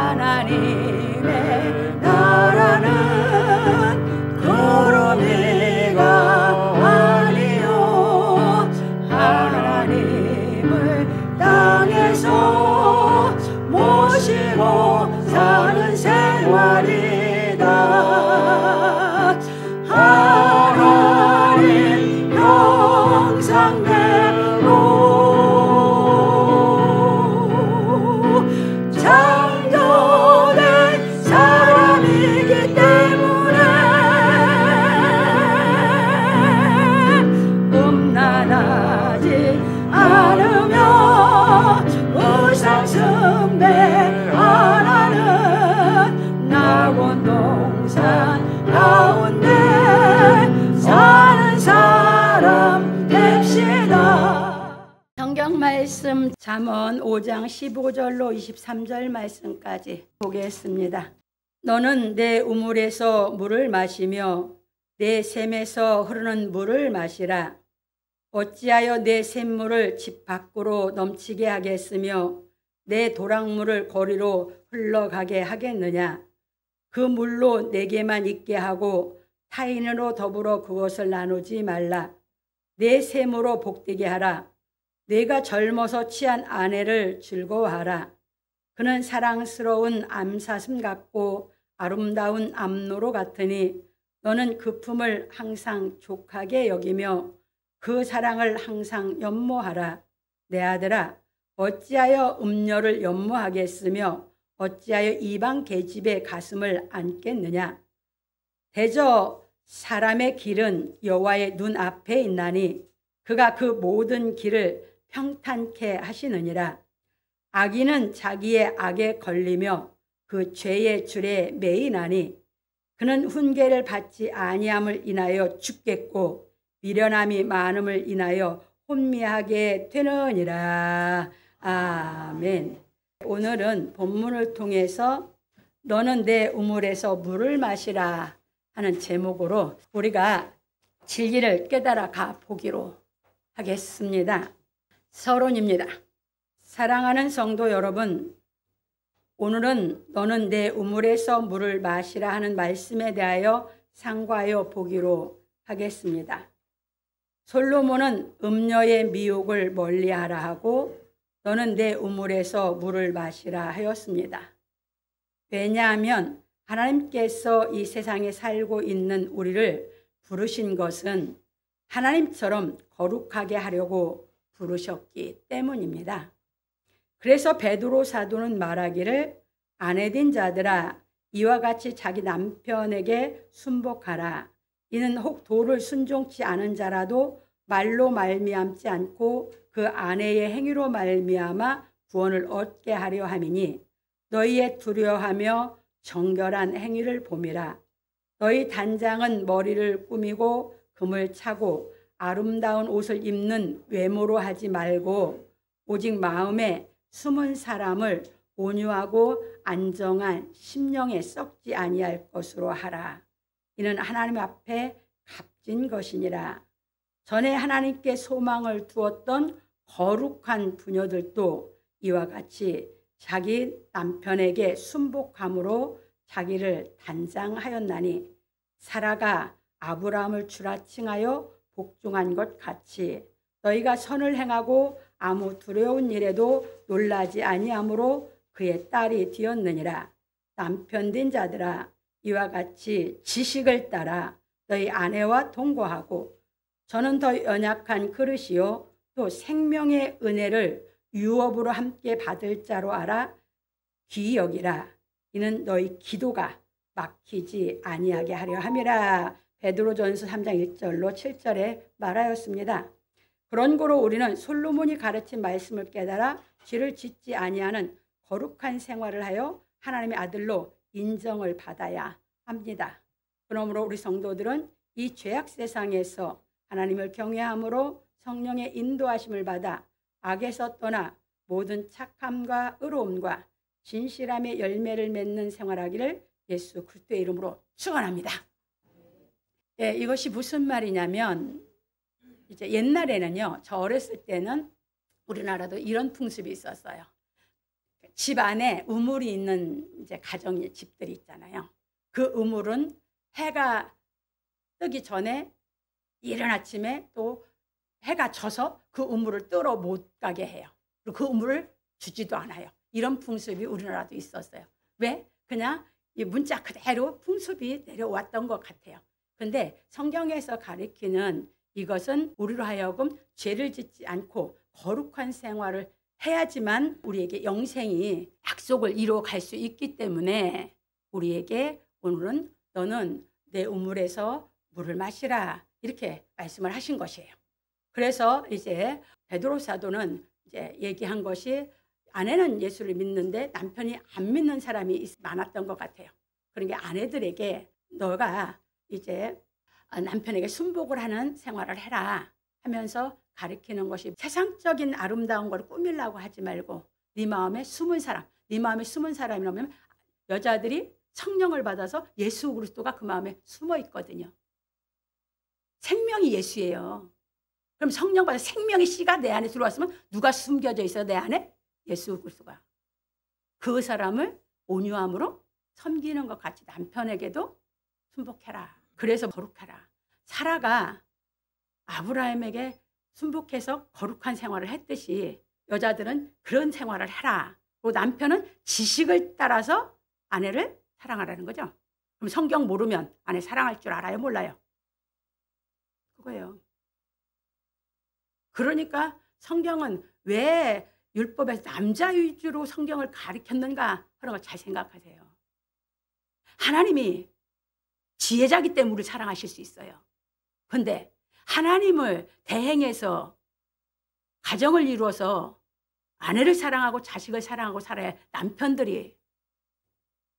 하나님의 나라는 구름이가 아니요 하나님을 땅에서 모시고 사는 생활이다. 하나님 형상대로 창조된 사람이기 때문에 음란하지 않으며 우상숭배 안 하는 낙원동산 가운데 사는 사람 됩시다. 성경 말씀 잠언 5장 15절로 23절 말씀까지 보겠습니다. 너는 내 우물에서 물을 마시며 내 샘에서 흐르는 물을 마시라. 어찌하여 내 샘물을 집 밖으로 넘치게 하겠으며 내 도랑물을 거리로 흘러가게 하겠느냐. 그 물로 내게만 있게 하고 타인으로 더불어 그것을 나누지 말라. 내 샘으로 복되게 하라. 내가 젊어서 취한 아내를 즐거워하라. 그는 사랑스러운 암사슴 같고 아름다운 암노루 같으니 너는 그 품을 항상 족하게 여기며 그 사랑을 항상 연모하라. 내 아들아, 어찌하여 음녀를 연모하겠으며 어찌하여 이방 계집의 가슴을 안겠느냐. 대저 사람의 길은 여호와의 눈앞에 있나니 그가 그 모든 길을 평탄케 하시느니라. 악인은 자기의 악에 걸리며 그 죄의 줄에 매이나니 그는 훈계를 받지 아니함을 인하여 죽겠고 미련함이 많음을 인하여 혼미하게 되느니라. 아멘. 오늘은 본문을 통해서 너는 내 우물에서 물을 마시라 하는 제목으로 우리가 진리를 깨달아 가 보기로 하겠습니다. 서론입니다. 사랑하는 성도 여러분, 오늘은 너는 내 우물에서 물을 마시라 하는 말씀에 대하여 상고하여 보기로 하겠습니다. 솔로몬은 음녀의 미혹을 멀리하라 하고 너는 내 우물에서 물을 마시라 하였습니다. 왜냐하면 하나님께서 이 세상에 살고 있는 우리를 부르신 것은 하나님처럼 거룩하게 하려고 부르셨기 때문입니다. 그래서 베드로 사도는 말하기를 아내된 자들아 이와 같이 자기 남편에게 순복하라. 이는 혹 도를 순종치 않은 자라도 말로 말미암지 않고 그 아내의 행위로 말미암아 구원을 얻게 하려 함이니 너희의 두려워하며 정결한 행위를 봄이라. 너희 단장은 머리를 꾸미고 금을 차고 아름다운 옷을 입는 외모로 하지 말고 오직 마음에 숨은 사람을 온유하고 안정한 심령에 썩지 아니할 것으로 하라. 이는 하나님 앞에 값진 것이니라. 전에 하나님께 소망을 두었던 거룩한 부녀들도 이와 같이 자기 남편에게 순복함으로 자기를 단장하였나니 사라가 아브라함을 주라칭하여 복종한 것 같이 너희가 선을 행하고 아무 두려운 일에도 놀라지 아니하므로 그의 딸이 되었느니라. 남편 된 자들아 이와 같이 지식을 따라 너희 아내와 동거하고 저는 더 연약한 그릇이요 또 생명의 은혜를 유업으로 함께 받을 자로 알아 귀히 여기라. 이는 너희 기도가 막히지 아니하게 하려 함이라. 베드로전서 3장 1절로 7절에 말하였습니다. 그런 고로 우리는 솔로몬이 가르친 말씀을 깨달아 죄를 짓지 아니하는 거룩한 생활을 하여 하나님의 아들로 인정을 받아야 합니다. 그러므로 우리 성도들은 이 죄악 세상에서 하나님을 경외함으로 성령의 인도하심을 받아 악에서 떠나 모든 착함과 의로움과 진실함의 열매를 맺는 생활하기를 예수 그리스도의 이름으로 축원합니다. 예, 이것이 무슨 말이냐면 이제 옛날에는요, 저 어렸을 때는 우리나라도 이런 풍습이 있었어요. 집 안에 우물이 있는 이제 가정의 집들이 있잖아요. 그 우물은 해가 뜨기 전에 이른 아침에 또 해가 져서 그 우물을 뜨러 못 가게 해요. 그리고 그 우물을 주지도 않아요. 이런 풍습이 우리나라도 있었어요. 왜? 그냥 이 문자 그대로 풍습이 내려왔던 것 같아요. 근데 성경에서 가리키는 이것은 우리로 하여금 죄를 짓지 않고 거룩한 생활을 해야지만 우리에게 영생이 약속을 이루어 갈 수 있기 때문에 우리에게 오늘은 너는 내 우물에서 물을 마시라 이렇게 말씀을 하신 것이에요. 그래서 이제 베드로 사도는 이제 얘기한 것이 아내는 예수를 믿는데 남편이 안 믿는 사람이 많았던 것 같아요. 그러니까 아내들에게 너가 이제 남편에게 순복을 하는 생활을 해라 하면서 가르치는 것이 세상적인 아름다운 걸 꾸미려고 하지 말고 네 마음에 숨은 사람, 네 마음에 숨은 사람이라면 여자들이 성령을 받아서 예수 그리스도가 그 마음에 숨어 있거든요. 생명이 예수예요. 그럼 성령 받아 생명의 씨가 내 안에 들어왔으면 누가 숨겨져 있어요? 내 안에? 예수 그리스도가. 그 사람을 온유함으로 섬기는 것 같이 남편에게도 순복해라. 그래서 거룩하라. 사라가 아브라함에게 순복해서 거룩한 생활을 했듯이 여자들은 그런 생활을 해라. 그리고 남편은 지식을 따라서 아내를 사랑하라는 거죠. 그럼 성경 모르면 아내 사랑할 줄 알아요? 몰라요? 그거예요. 그러니까 성경은 왜 율법에서 남자 위주로 성경을 가르쳤는가 그런 걸 잘 생각하세요. 하나님이 지혜자기 때문에 우리를 사랑하실 수 있어요. 그런데 하나님을 대행해서 가정을 이루어서 아내를 사랑하고 자식을 사랑하고 살아야 남편들이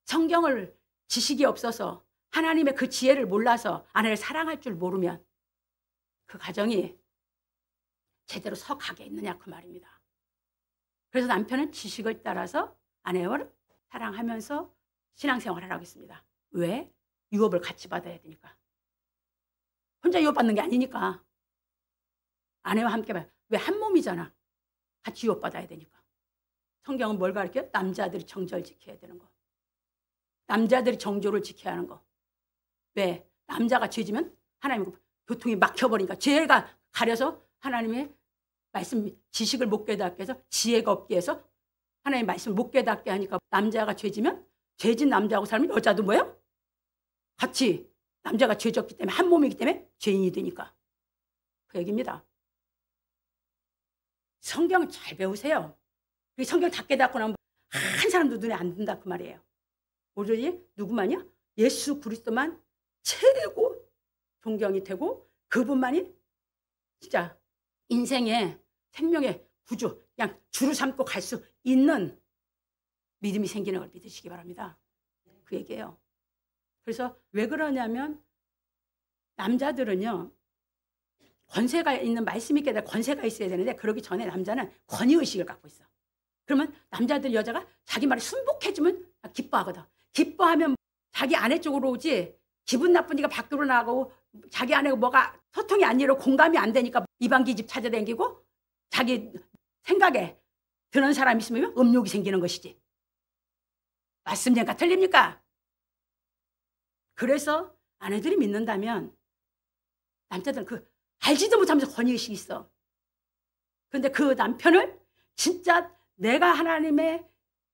성경을 지식이 없어서 하나님의 그 지혜를 몰라서 아내를 사랑할 줄 모르면 그 가정이 제대로 서 가게 있느냐 그 말입니다. 그래서 남편은 지식을 따라서 아내를 사랑하면서 신앙생활을 하라고 했습니다. 왜? 유업을 같이 받아야 되니까. 혼자 유업받는 게 아니니까. 아내와 함께 왜 한 몸이잖아. 같이 유업받아야 되니까. 성경은 뭘 가르쳐요? 남자들이 정절 지켜야 되는 거. 남자들이 정조를 지켜야 하는 거. 왜? 남자가 죄지면 하나님 교통이 막혀버리니까 죄가 가려서 하나님의 말씀 지식을 못 깨닫게 해서 지혜가 없게 해서 하나님의 말씀을 못 깨닫게 하니까 남자가 죄지면 죄진 남자하고 살면 여자도 뭐예요? 같이 남자가 죄졌기 때문에 한 몸이기 때문에 죄인이 되니까 그 얘기입니다. 성경을 잘 배우세요. 성경 다 깨닫고 나면 한 사람도 눈에 안 든다 그 말이에요. 오로지 누구만이요? 예수 그리스도만 최고 존경이 되고 그분만이 진짜 인생의 생명의 구주 그냥 주를 삼고 갈 수 있는 믿음이 생기는 걸 믿으시기 바랍니다. 그 얘기예요. 그래서 왜 그러냐면 남자들은요 권세가 있는 말씀이 있게 권세가 있어야 되는데 그러기 전에 남자는 권위의식을 갖고 있어. 그러면 남자들 여자가 자기 말에 순복해주면 기뻐하거든. 기뻐하면 자기 아내 쪽으로 오지 기분 나쁘니까 밖으로 나가고 자기 아내가 뭐가 소통이 안 이루고 공감이 안 되니까 이방기집 찾아다니고 자기 생각에 드는 사람이 있으면 음욕이 생기는 것이지. 말씀쟁가 틀립니까? 그래서 아내들이 믿는다면 남자들은 그 알지도 못하면서 권위의식이 있어. 그런데 그 남편을 진짜 내가 하나님의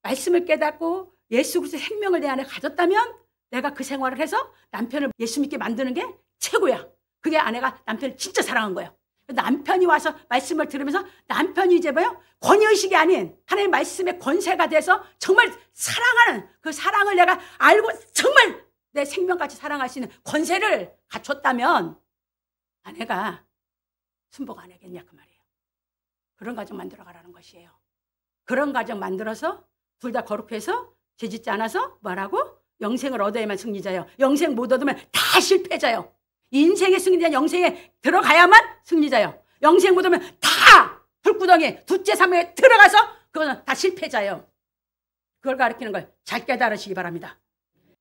말씀을 깨닫고 예수 그리스도의 생명을 내 안에 가졌다면 내가 그 생활을 해서 남편을 예수 믿게 만드는 게 최고야. 그게 아내가 남편을 진짜 사랑한 거야. 남편이 와서 말씀을 들으면서 남편이 이제 뭐요? 권위의식이 아닌 하나님의 말씀의 권세가 돼서 정말 사랑하는 그 사랑을 내가 알고 정말 내 생명같이 사랑할 수 있는 권세를 갖췄다면 아내가 순복 안 하겠냐 그 말이에요. 그런 가정 만들어가라는 것이에요. 그런 가정 만들어서 둘 다 거룩해서 죄짓지 않아서 뭐라고? 영생을 얻어야만 승리자요. 영생 못 얻으면 다 실패자요. 인생의 승리자는 영생에 들어가야만 승리자요. 영생 못 얻으면 다 불구덩이에 둘째 삼명에 들어가서 그거는 다 실패자요. 그걸 가르치는 걸 잘 깨달으시기 바랍니다.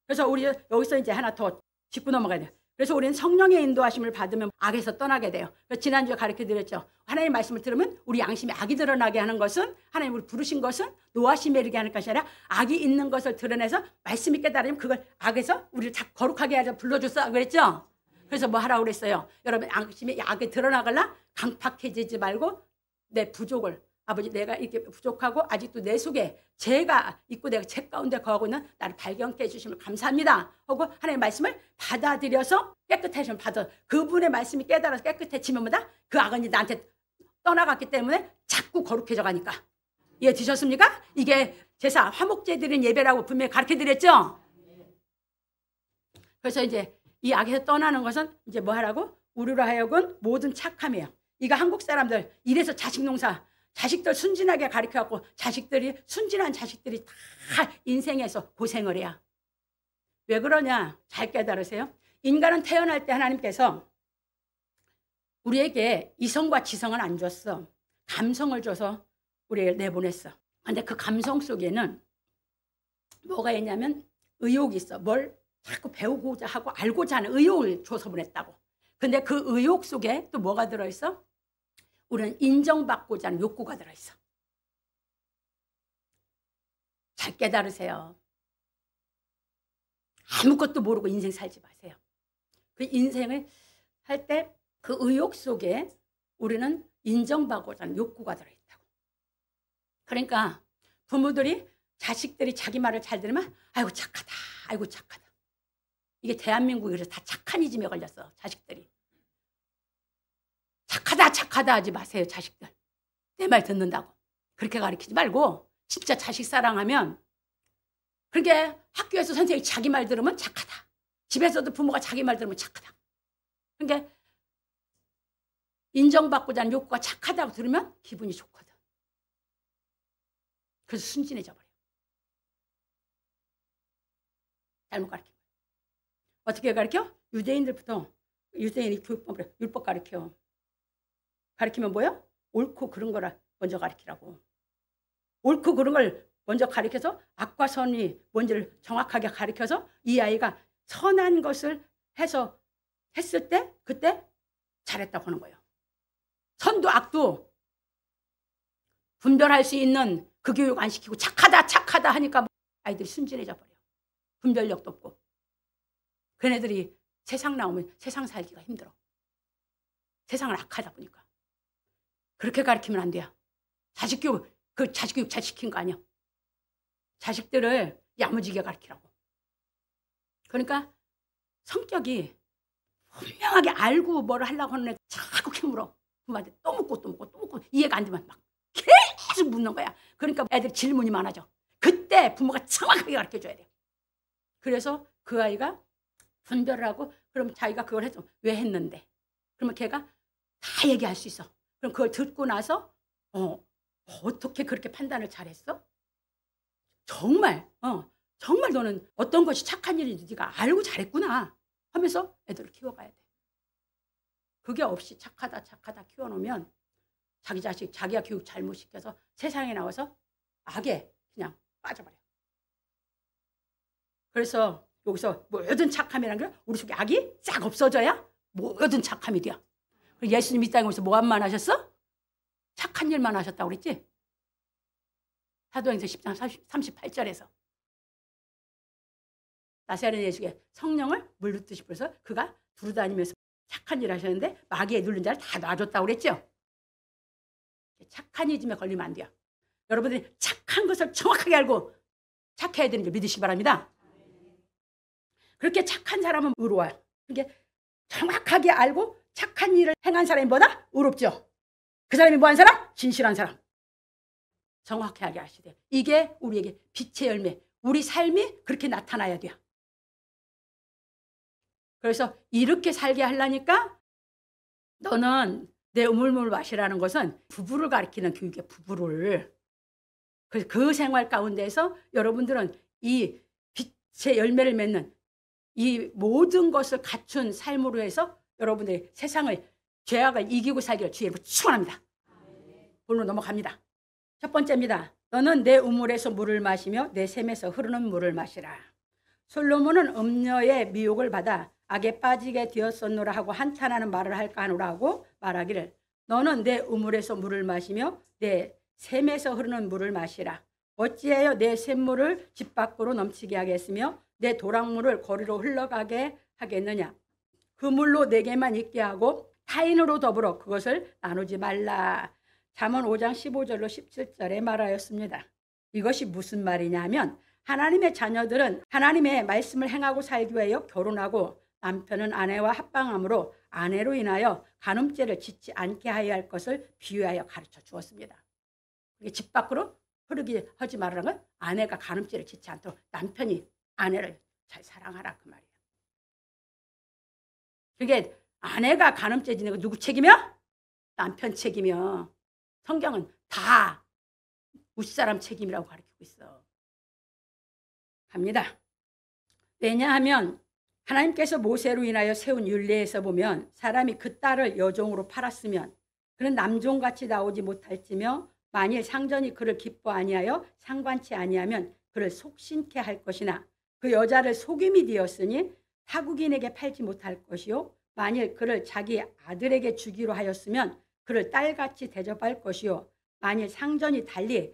그래서 우리 여기서 이제 하나 더 짚고 넘어가야 돼요. 그래서 우리는 성령의 인도하심을 받으면 악에서 떠나게 돼요. 그래서 지난주에 가르쳐드렸죠. 하나님의 말씀을 들으면 우리 양심에 악이 드러나게 하는 것은, 하나님 우리 부르신 것은 노하심에 이르게 하는 것이 아니라 악이 있는 것을 드러내서 말씀이 깨달으면 그걸 악에서 우리를 거룩하게 하자 불러줬어 그랬죠. 그래서 뭐 하라고 그랬어요. 여러분 양심이 악에 드러나갈라 강팍해지지 말고 내 부족을, 아버지 내가 이렇게 부족하고 아직도 내 속에 죄가 있고 내가 죄 가운데 거하고 있는 나를 발견케 해주심을 감사합니다 하고 하나님의 말씀을 받아들여서 깨끗해지면 받아, 그분의 말씀이 깨달아서 깨끗해지면 뭐다? 그 악은 나한테 떠나갔기 때문에 자꾸 거룩해져 가니까. 이해 드셨습니까? 이게 제사 화목제 드린 예배라고 분명히 가르쳐 드렸죠. 그래서 이제 이 악에서 떠나는 것은 이제 뭐 하라고? 우리로 하여금 모든 착함이에요. 이거 한국 사람들 이래서 자식 농사, 자식들 순진하게 가르쳐갖고 자식들이, 순진한 자식들이 다 인생에서 고생을 해요. 왜 그러냐? 잘 깨달으세요. 인간은 태어날 때 하나님께서 우리에게 이성과 지성은 안 줬어. 감성을 줘서 우리를 내보냈어. 근데 그 감성 속에는 뭐가 있냐면 의욕이 있어. 뭘 자꾸 배우고자 하고 알고자 하는 의욕을 줘서 보냈다고. 근데 그 의욕 속에 또 뭐가 들어있어? 우리는 인정받고자 하는 욕구가 들어있어. 잘 깨달으세요. 아무것도 모르고 인생 살지 마세요. 그 인생을 할 때 그 의욕 속에 우리는 인정받고자 하는 욕구가 들어있다고. 그러니까 부모들이 자식들이 자기 말을 잘 들으면 아이고 착하다, 아이고 착하다. 이게 대한민국이 그래서 다 착한이즘에 걸렸어. 자식들이. 착하다 착하다 하지 마세요. 자식들. 내 말 듣는다고. 그렇게 가르치지 말고 진짜 자식 사랑하면, 그렇게 학교에서 선생님이 자기 말 들으면 착하다. 집에서도 부모가 자기 말 들으면 착하다. 그러니까 인정받고자 하는 욕구가 착하다고 들으면 기분이 좋거든. 그래서 순진해져 버려. 잘못 가르쳐. 어떻게 가르쳐? 유대인들부터, 유대인이 교육법을 율법 가르쳐. 가르치면 뭐야? 옳고 그른 거라 먼저 가르치라고. 옳고 그른 걸 먼저 가르쳐서 악과 선이 뭔지를 정확하게 가르쳐서 이 아이가 선한 것을 해서 했을 때 그때 잘했다고 하는 거예요. 선도 악도 분별할 수 있는 그 교육 안 시키고 착하다 착하다 하니까 아이들이 순진해져 버려. 분별력도 없고. 그네들이 세상 나오면 세상 살기가 힘들어. 세상을 악하다 보니까. 그렇게 가르치면 안 돼요. 자식 교육, 그 자식 교육 잘 시킨 거 아니야. 자식들을 야무지게 가르치라고. 그러니까 성격이 분명하게 알고 뭐를 하려고 하는 애 자꾸 캐물어. 부모한테 또 묻고 또 묻고 또 묻고 이해가 안 되면 막 계속 묻는 거야. 그러니까 애들이 질문이 많아져. 그때 부모가 정확하게 가르쳐줘야 돼. 그래서 그 아이가 분별을 하고, 그럼 자기가 그걸 해서 왜 했는데, 그러면 걔가 다 얘기할 수 있어. 그럼 그걸 듣고 나서 어떻게 그렇게 판단을 잘했어? 정말 정말 너는 어떤 것이 착한 일인지 네가 알고 잘했구나 하면서 애들을 키워가야 돼. 그게 없이 착하다 착하다 키워놓으면 자기 자식 자기가 교육 잘못 시켜서 세상에 나와서 악에 그냥 빠져버려. 그래서 여기서 모든 착함이라는 게 우리 속에 악이 싹 없어져야 모든 착함이 돼요. 예수님 이 땅에 오셔서 뭐만 하셨어? 착한 일만 하셨다고 그랬지? 사도행전 10장 38절에서 나사렛 예수께 성령을 물붓듯이 뿌려서 그가 두루다니면서 착한 일을 하셨는데 마귀에 눌린 자를 다 놔줬다고 그랬죠? 착한 이즘에 걸리면 안 돼요. 여러분들이 착한 것을 정확하게 알고 착해야 되는 줄 믿으시기 바랍니다. 그렇게 착한 사람은 의로워요. 그러니까 정확하게 알고 착한 일을 행한 사람이 뭐다? 의롭죠. 그 사람이 뭐한 사람? 진실한 사람. 정확하게 아시되 이게 우리에게 빛의 열매, 우리 삶이 그렇게 나타나야 돼요. 그래서 이렇게 살게 하려니까 너는 내 우물물 마시라는 것은 부부를 가리키는 교육이에요. 부부를. 그래서 그 생활 가운데서 여러분들은 이 빛의 열매를 맺는 이 모든 것을 갖춘 삶으로 해서 여러분들이 세상을, 죄악을 이기고 살기를 주의 이름으로 축원합니다. 본론 넘어갑니다. 첫 번째입니다. 너는 내 우물에서 물을 마시며 내 샘에서 흐르는 물을 마시라. 솔로몬은 음녀의 미혹을 받아 악에 빠지게 되었었노라 하고 한탄하는 말을 할까 하노라 하고 말하기를 너는 내 우물에서 물을 마시며 내 샘에서 흐르는 물을 마시라. 어찌하여 내 샘물을 집 밖으로 넘치게 하겠으며 내 도랑물을 거리로 흘러가게 하겠느냐. 그 물로 내게만 있게 하고 타인으로 더불어 그것을 나누지 말라. 잠언 5장 15절로 17절에 말하였습니다. 이것이 무슨 말이냐면 하나님의 자녀들은 하나님의 말씀을 행하고 살기 위하여 결혼하고 남편은 아내와 합방함으로 아내로 인하여 간음죄를 짓지 않게 하여야 할 것을 비유하여 가르쳐 주었습니다. 집 밖으로 흐르게 하지 말라는 건 아내가 간음죄를 짓지 않도록 남편이 아내를 잘 사랑하라 그 말이에요. 그게 아내가 간음죄 짓는 거 누구 책임이야? 남편 책임이야. 성경은 다 윗사람 책임이라고 가르치고 있어. 갑니다. 왜냐하면 하나님께서 모세로 인하여 세운 율례에서 보면 사람이 그 딸을 여종으로 팔았으면 그는 남종같이 나오지 못할지며 만일 상전이 그를 기뻐 아니하여 상관치 아니하면 그를 속신케 할 것이나 그 여자를 속임이 되었으니 타국인에게 팔지 못할 것이요 만일 그를 자기 아들에게 주기로 하였으면 그를 딸같이 대접할 것이요 만일 상전이 달리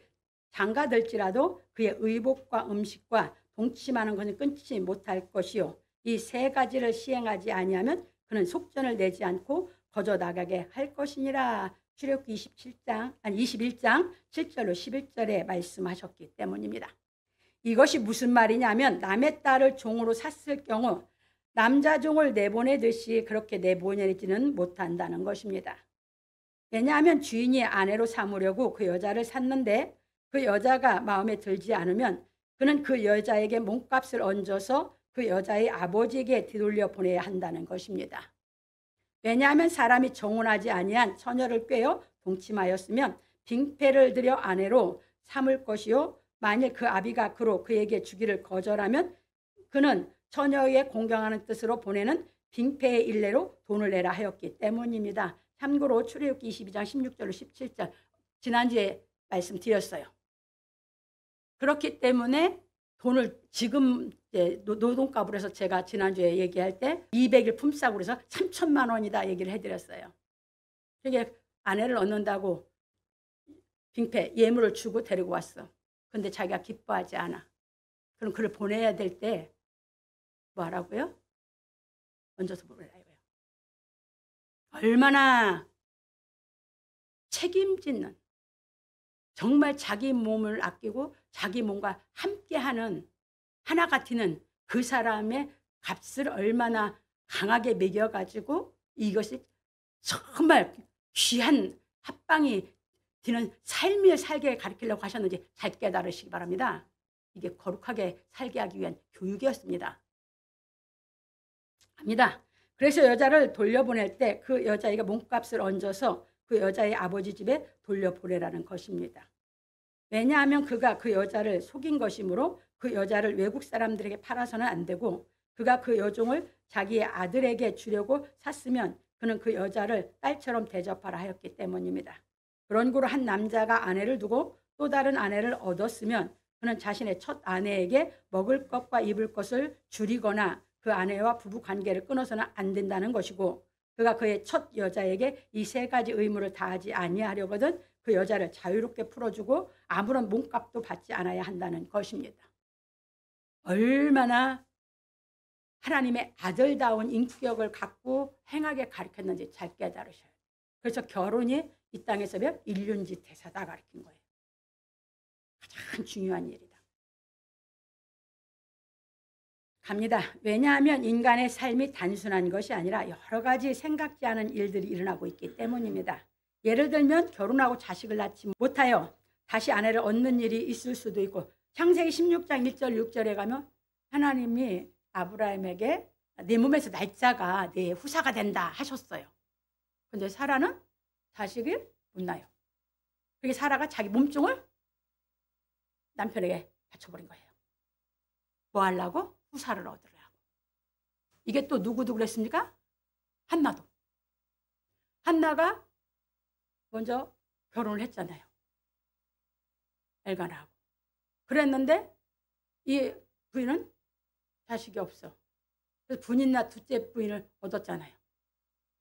장가들지라도 그의 의복과 음식과 동침하는 것은 끊지 못할 것이요 이 세 가지를 시행하지 아니하면 그는 속전을 내지 않고 거저 나가게 할 것이니라. 출애굽기 21장 7절로 11절에 말씀하셨기 때문입니다. 이것이 무슨 말이냐면 남의 딸을 종으로 샀을 경우 남자 종을 내보내듯이 그렇게 내보내지는 못한다는 것입니다. 왜냐하면 주인이 아내로 삼으려고 그 여자를 샀는데 그 여자가 마음에 들지 않으면 그는 그 여자에게 몸값을 얹어서 그 여자의 아버지에게 되돌려 보내야 한다는 것입니다. 왜냐하면 사람이 정혼하지 아니한 처녀를 꿰어 동침하였으면 빙패를 들여 아내로 삼을 것이요 만일 그 아비가 그로 그에게 주기를 거절하면 그는 처녀에게 공경하는 뜻으로 보내는 빙패의 일례로 돈을 내라 하였기 때문입니다. 참고로 출애굽기 22장 16절로 17절 지난주에 말씀드렸어요. 그렇기 때문에 돈을 지금 노동값으로 해서 제가 지난주에 얘기할 때 200일 품삯으로 해서 3천만 원이다 얘기를 해드렸어요. 그게 아내를 얻는다고 빙패 예물을 주고 데리고 왔어. 근데 자기가 기뻐하지 않아. 그럼 그를 보내야 될 때 뭐 하라고요? 얹어서 보내라 이거예요. 얼마나 책임짓는 정말 자기 몸을 아끼고 자기 몸과 함께하는 하나가 되는 그 사람의 값을 얼마나 강하게 매겨가지고 이것이 정말 귀한 합방이 되는 삶을 살게 가르치려고 하셨는지 잘 깨달으시기 바랍니다. 이게 거룩하게 살게 하기 위한 교육이었습니다. 합니다. 그래서 여자를 돌려보낼 때 그 여자애가 몸값을 얹어서 그 여자의 아버지 집에 돌려보내라는 것입니다. 왜냐하면 그가 그 여자를 속인 것이므로 그 여자를 외국 사람들에게 팔아서는 안 되고 그가 그 여종을 자기의 아들에게 주려고 샀으면 그는 그 여자를 딸처럼 대접하라 하였기 때문입니다. 그런 고로 한 남자가 아내를 두고 또 다른 아내를 얻었으면 그는 자신의 첫 아내에게 먹을 것과 입을 것을 줄이거나 그 아내와 부부 관계를 끊어서는 안 된다는 것이고 그가 그의 첫 여자에게 이 세 가지 의무를 다하지 아니하려거든 그 여자를 자유롭게 풀어주고 아무런 몸값도 받지 않아야 한다는 것입니다. 얼마나 하나님의 아들다운 인격을 갖고 행하게 가르쳤는지 잘 깨달으셔야 돼요. 그래서 결혼이 이 땅에서 일륜지 대사다 가르친 거예요. 가장 중요한 일이다. 갑니다. 왜냐하면 인간의 삶이 단순한 것이 아니라 여러 가지 생각지 않은 일들이 일어나고 있기 때문입니다. 예를 들면 결혼하고 자식을 낳지 못하여 다시 아내를 얻는 일이 있을 수도 있고 창세기 16장 1절 6절에 가면 하나님이 아브라함에게 내 몸에서 날짜가 내 후사가 된다 하셨어요. 근데 사라는 자식을 못 낳아요. 그게 사라가 자기 몸종을 남편에게 바쳐버린 거예요. 뭐 하려고? 후사를 얻으려고. 이게 또 누구도 그랬습니까? 한나도. 한나가 먼저 결혼을 했잖아요. 엘가나하고. 그랬는데 이 부인은 자식이 없어. 그래서 분인나 둘째 부인을 얻었잖아요.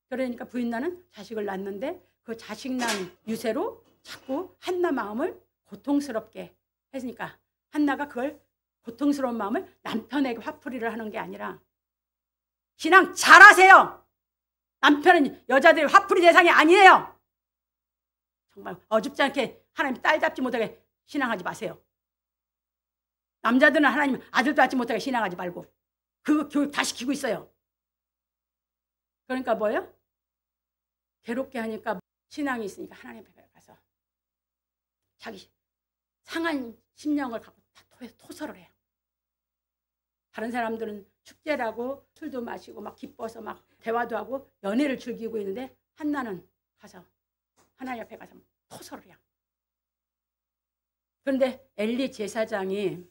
그러니까 부인나는 자식을 낳는데 그 자식 난 유세로 자꾸 한나 마음을 고통스럽게 했으니까 한나가 그걸 고통스러운 마음을 남편에게 화풀이를 하는 게 아니라 신앙 잘하세요. 남편은 여자들의 화풀이 대상이 아니에요. 정말 어줍지 않게 하나님 딸 잡지 못하게 신앙하지 마세요. 남자들은 하나님 아들도 낳지 못하게 신앙하지 말고 그 교육 다 시키고 있어요. 그러니까 뭐예요? 괴롭게 하니까 신앙이 있으니까 하나님 앞에 가서 자기 상한 심령을 갖고 다 토설을 해요. 다른 사람들은 축제라고 술도 마시고 막 기뻐서 막 대화도 하고 연애를 즐기고 있는데 한나는 가서 하나님 앞에 가서 토설을 해요. 그런데 엘리 제사장이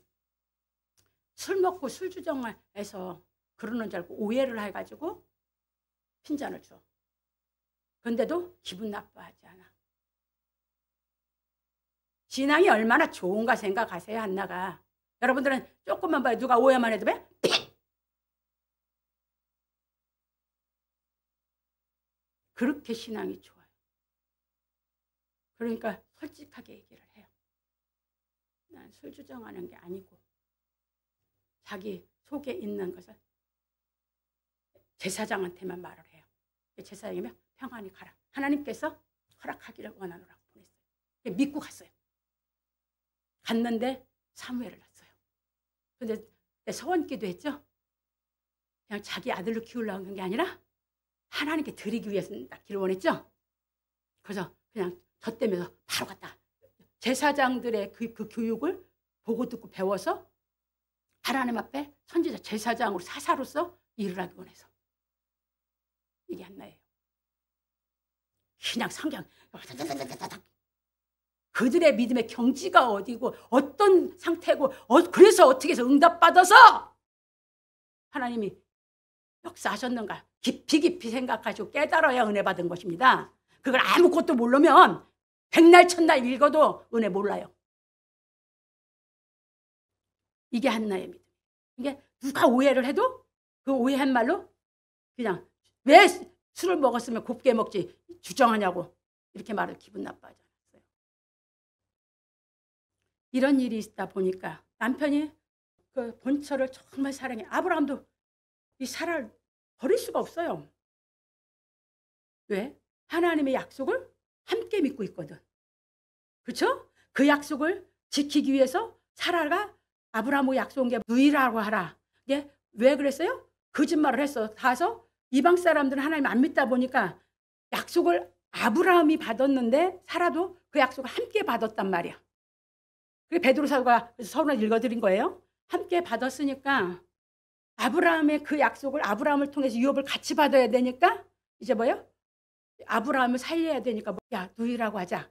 술 먹고 술주정해서 그러는 줄 알고 오해를 해가지고 핀잔을 줘. 그런데도 기분 나빠하지 않아. 신앙이 얼마나 좋은가 생각하세요, 한나가. 여러분들은 조금만 봐요. 누가 오해만 해도 왜? 그렇게 신앙이 좋아요. 그러니까 솔직하게 얘기를 해요. 난 술 주정하는 게 아니고 자기 속에 있는 것을 제사장한테만 말을 해요. 제사장이면 평안히 가라. 하나님께서 허락하기를 원하노라고 보냈어요. 믿고 갔어요. 갔는데 사무엘을 낳았어요. 근데 서원기도 했죠. 그냥 자기 아들로 키우려고 한 게 아니라 하나님께 드리기 위해서 낳기를 원했죠. 그래서 그냥 젖대면서 바로 갔다. 제사장들의 그 교육을 보고 듣고 배워서 하나님 앞에 선지자 제사장으로 사사로서 일을 하기 원해서. 이게 한나예요. 그냥 성경 그들의 믿음의 경지가 어디고 어떤 상태고 그래서 어떻게 해서 응답받아서 하나님이 역사하셨는가 깊이 생각하시고 깨달아야 은혜 받은 것입니다. 그걸 아무것도 모르면 백날 천날 읽어도 은혜 몰라요. 이게 한나의 믿음. 이게 누가 오해를 해도 그 오해한 말로 그냥 왜 술을 먹었으면 곱게 먹지 주정하냐고 이렇게 말을 기분 나빠하지 않았어요. 이런 일이 있다 보니까 남편이 그 본처를 정말 사랑해. 아브라함도 이 사라를 버릴 수가 없어요. 왜? 하나님의 약속을 함께 믿고 있거든. 그렇죠? 그 약속을 지키기 위해서 사라가 아브라함에게 약속한 게 누이라고 하라. 이게 왜 그랬어요? 거짓말을 했어. 가서 이방 사람들은 하나님 안 믿다 보니까 약속을 아브라함이 받았는데 사라도 그 약속을 함께 받았단 말이야. 그게 베드로 사도가 서론을 읽어드린 거예요. 함께 받았으니까 아브라함의 그 약속을 아브라함을 통해서 유업을 같이 받아야 되니까 이제 뭐예요? 아브라함을 살려야 되니까 야 누이라고 하자.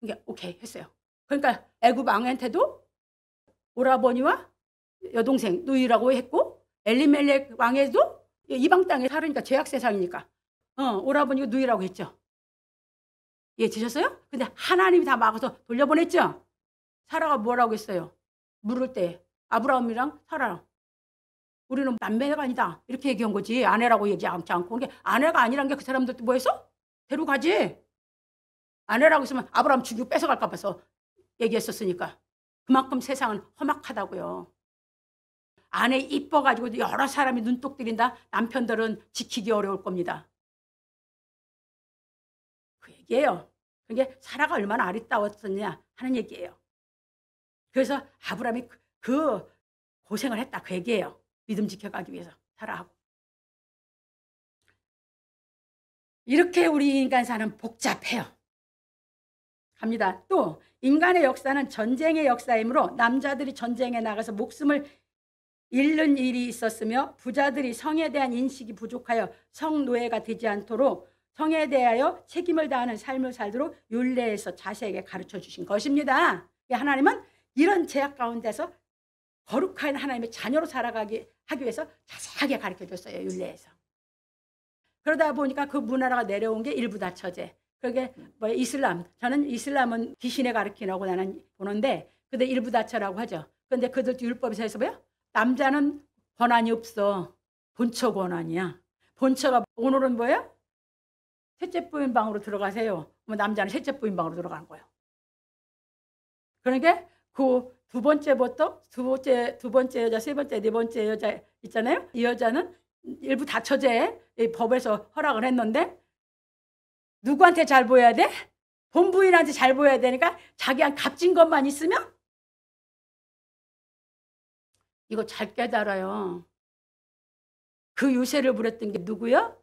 이게 오케이 했어요. 그러니까 애굽 왕한테도 오라버니와 여동생 누이라고 했고 엘리멜렉 왕에도 이방 땅에 살으니까 죄악 세상이니까 오라버니가 누이라고 했죠. 이해되셨어요? 근데 하나님이 다 막아서 돌려보냈죠. 사라가 뭐라고 했어요? 물을 때 아브라함이랑 사라랑 우리는 남매가 아니다 이렇게 얘기한 거지. 아내라고 얘기하지 않고. 아내가 아니란 게 그 사람들 뭐 했어? 데려가지. 아내라고 했으면 아브라함 죽이고 뺏어갈까 봐서 얘기했었으니까. 그만큼 세상은 험악하다고요. 아내 이뻐가지고 여러 사람이 눈독 들인다. 남편들은 지키기 어려울 겁니다. 그 얘기예요. 그게 사라가 얼마나 아리따웠었냐 하는 얘기예요. 그래서 아브라함이 그 고생을 했다 그 얘기예요. 믿음 지켜가기 위해서 사라하고. 이렇게 우리 인간사는 복잡해요. 갑니다. 또 인간의 역사는 전쟁의 역사이므로 남자들이 전쟁에 나가서 목숨을 잃는 일이 있었으며 부자들이 성에 대한 인식이 부족하여 성노예가 되지 않도록 성에 대하여 책임을 다하는 삶을 살도록 율례에서 자세하게 가르쳐 주신 것입니다. 하나님은 이런 제약 가운데서 거룩한 하나님의 자녀로 살아가기 하기 위해서 자세하게 가르쳐 줬어요. 율례에서. 그러다 보니까 그 문화가 내려온 게 일부다처제. 그게 뭐 이슬람. 저는 이슬람은 귀신에 가르치라고 나는 보는데 근데 일부다처라고 하죠. 근데 그들도 율법에서 해서 뭐요? 남자는 권한이 없어. 본처 권한이야. 본처가 오늘은 뭐예요? 셋째 부인 방으로 들어가세요. 남자는 셋째 부인 방으로 들어가는 거예요. 그러니까 그 두 번째부터 두 번째 여자, 세 번째, 네 번째 여자 있잖아요. 이 여자는 일부 다처제 법에서 허락을 했는데 누구한테 잘 보여야 돼? 본부인한테 잘 보여야 되니까 자기한 값진 것만 있으면 이거 잘 깨달아요. 그 유세를 부렸던 게 누구야?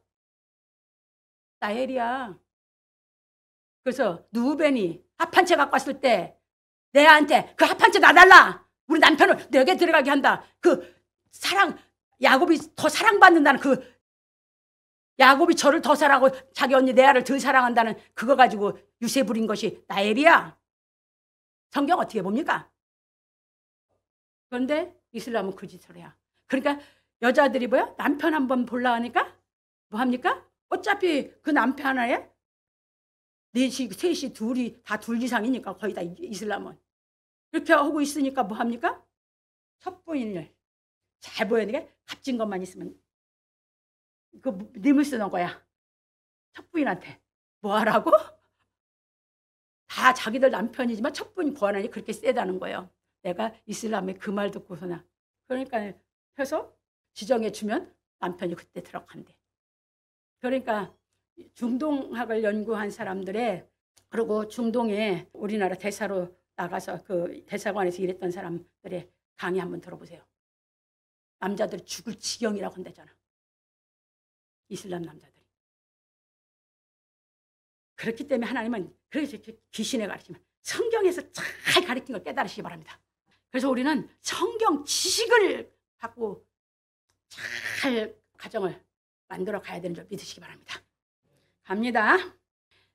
라헬이야. 그래서 누벤이 합한 채 갖고 왔을 때 내한테 그 합한 채 놔달라. 우리 남편을 내게 들어가게 한다. 그 사랑, 야곱이 더 사랑받는다는 그 야곱이 저를 더 사랑하고 자기 언니 레아를 더 사랑한다는 그거 가지고 유세 부린 것이 라헬이야. 성경 어떻게 봅니까? 그런데 이슬람은 그 짓을 해요. 그러니까 여자들이 뭐야? 남편 한번 볼라 하니까 뭐 합니까? 어차피 그 남편 하나에 넷이, 셋이, 둘이 다 둘 이상이니까 거의 다 이슬람은. 이렇게 하고 있으니까 뭐 합니까? 첫 부인을 잘 보여야 되게 값진 것만 있으면 그 님을 쓰는 거야. 첫 부인한테 뭐 하라고? 다 자기들 남편이지만 첫 부인 권한이 그렇게 세다는 거예요. 내가 이슬람의 그 말 듣고서나. 그러니까 해서 지정해 주면 남편이 그때 들어간대. 그러니까 중동학을 연구한 사람들의 그리고 중동에 우리나라 대사로 나가서 그 대사관에서 일했던 사람들의 강의 한번 들어보세요. 남자들이 죽을 지경이라고 한다잖아. 이슬람 남자들이. 그렇기 때문에 하나님은 그래서 귀신의 가르치면 성경에서 잘 가르친 걸 깨달으시기 바랍니다. 그래서 우리는 성경 지식을 갖고 잘 가정을 만들어 가야 되는 줄 믿으시기 바랍니다. 갑니다.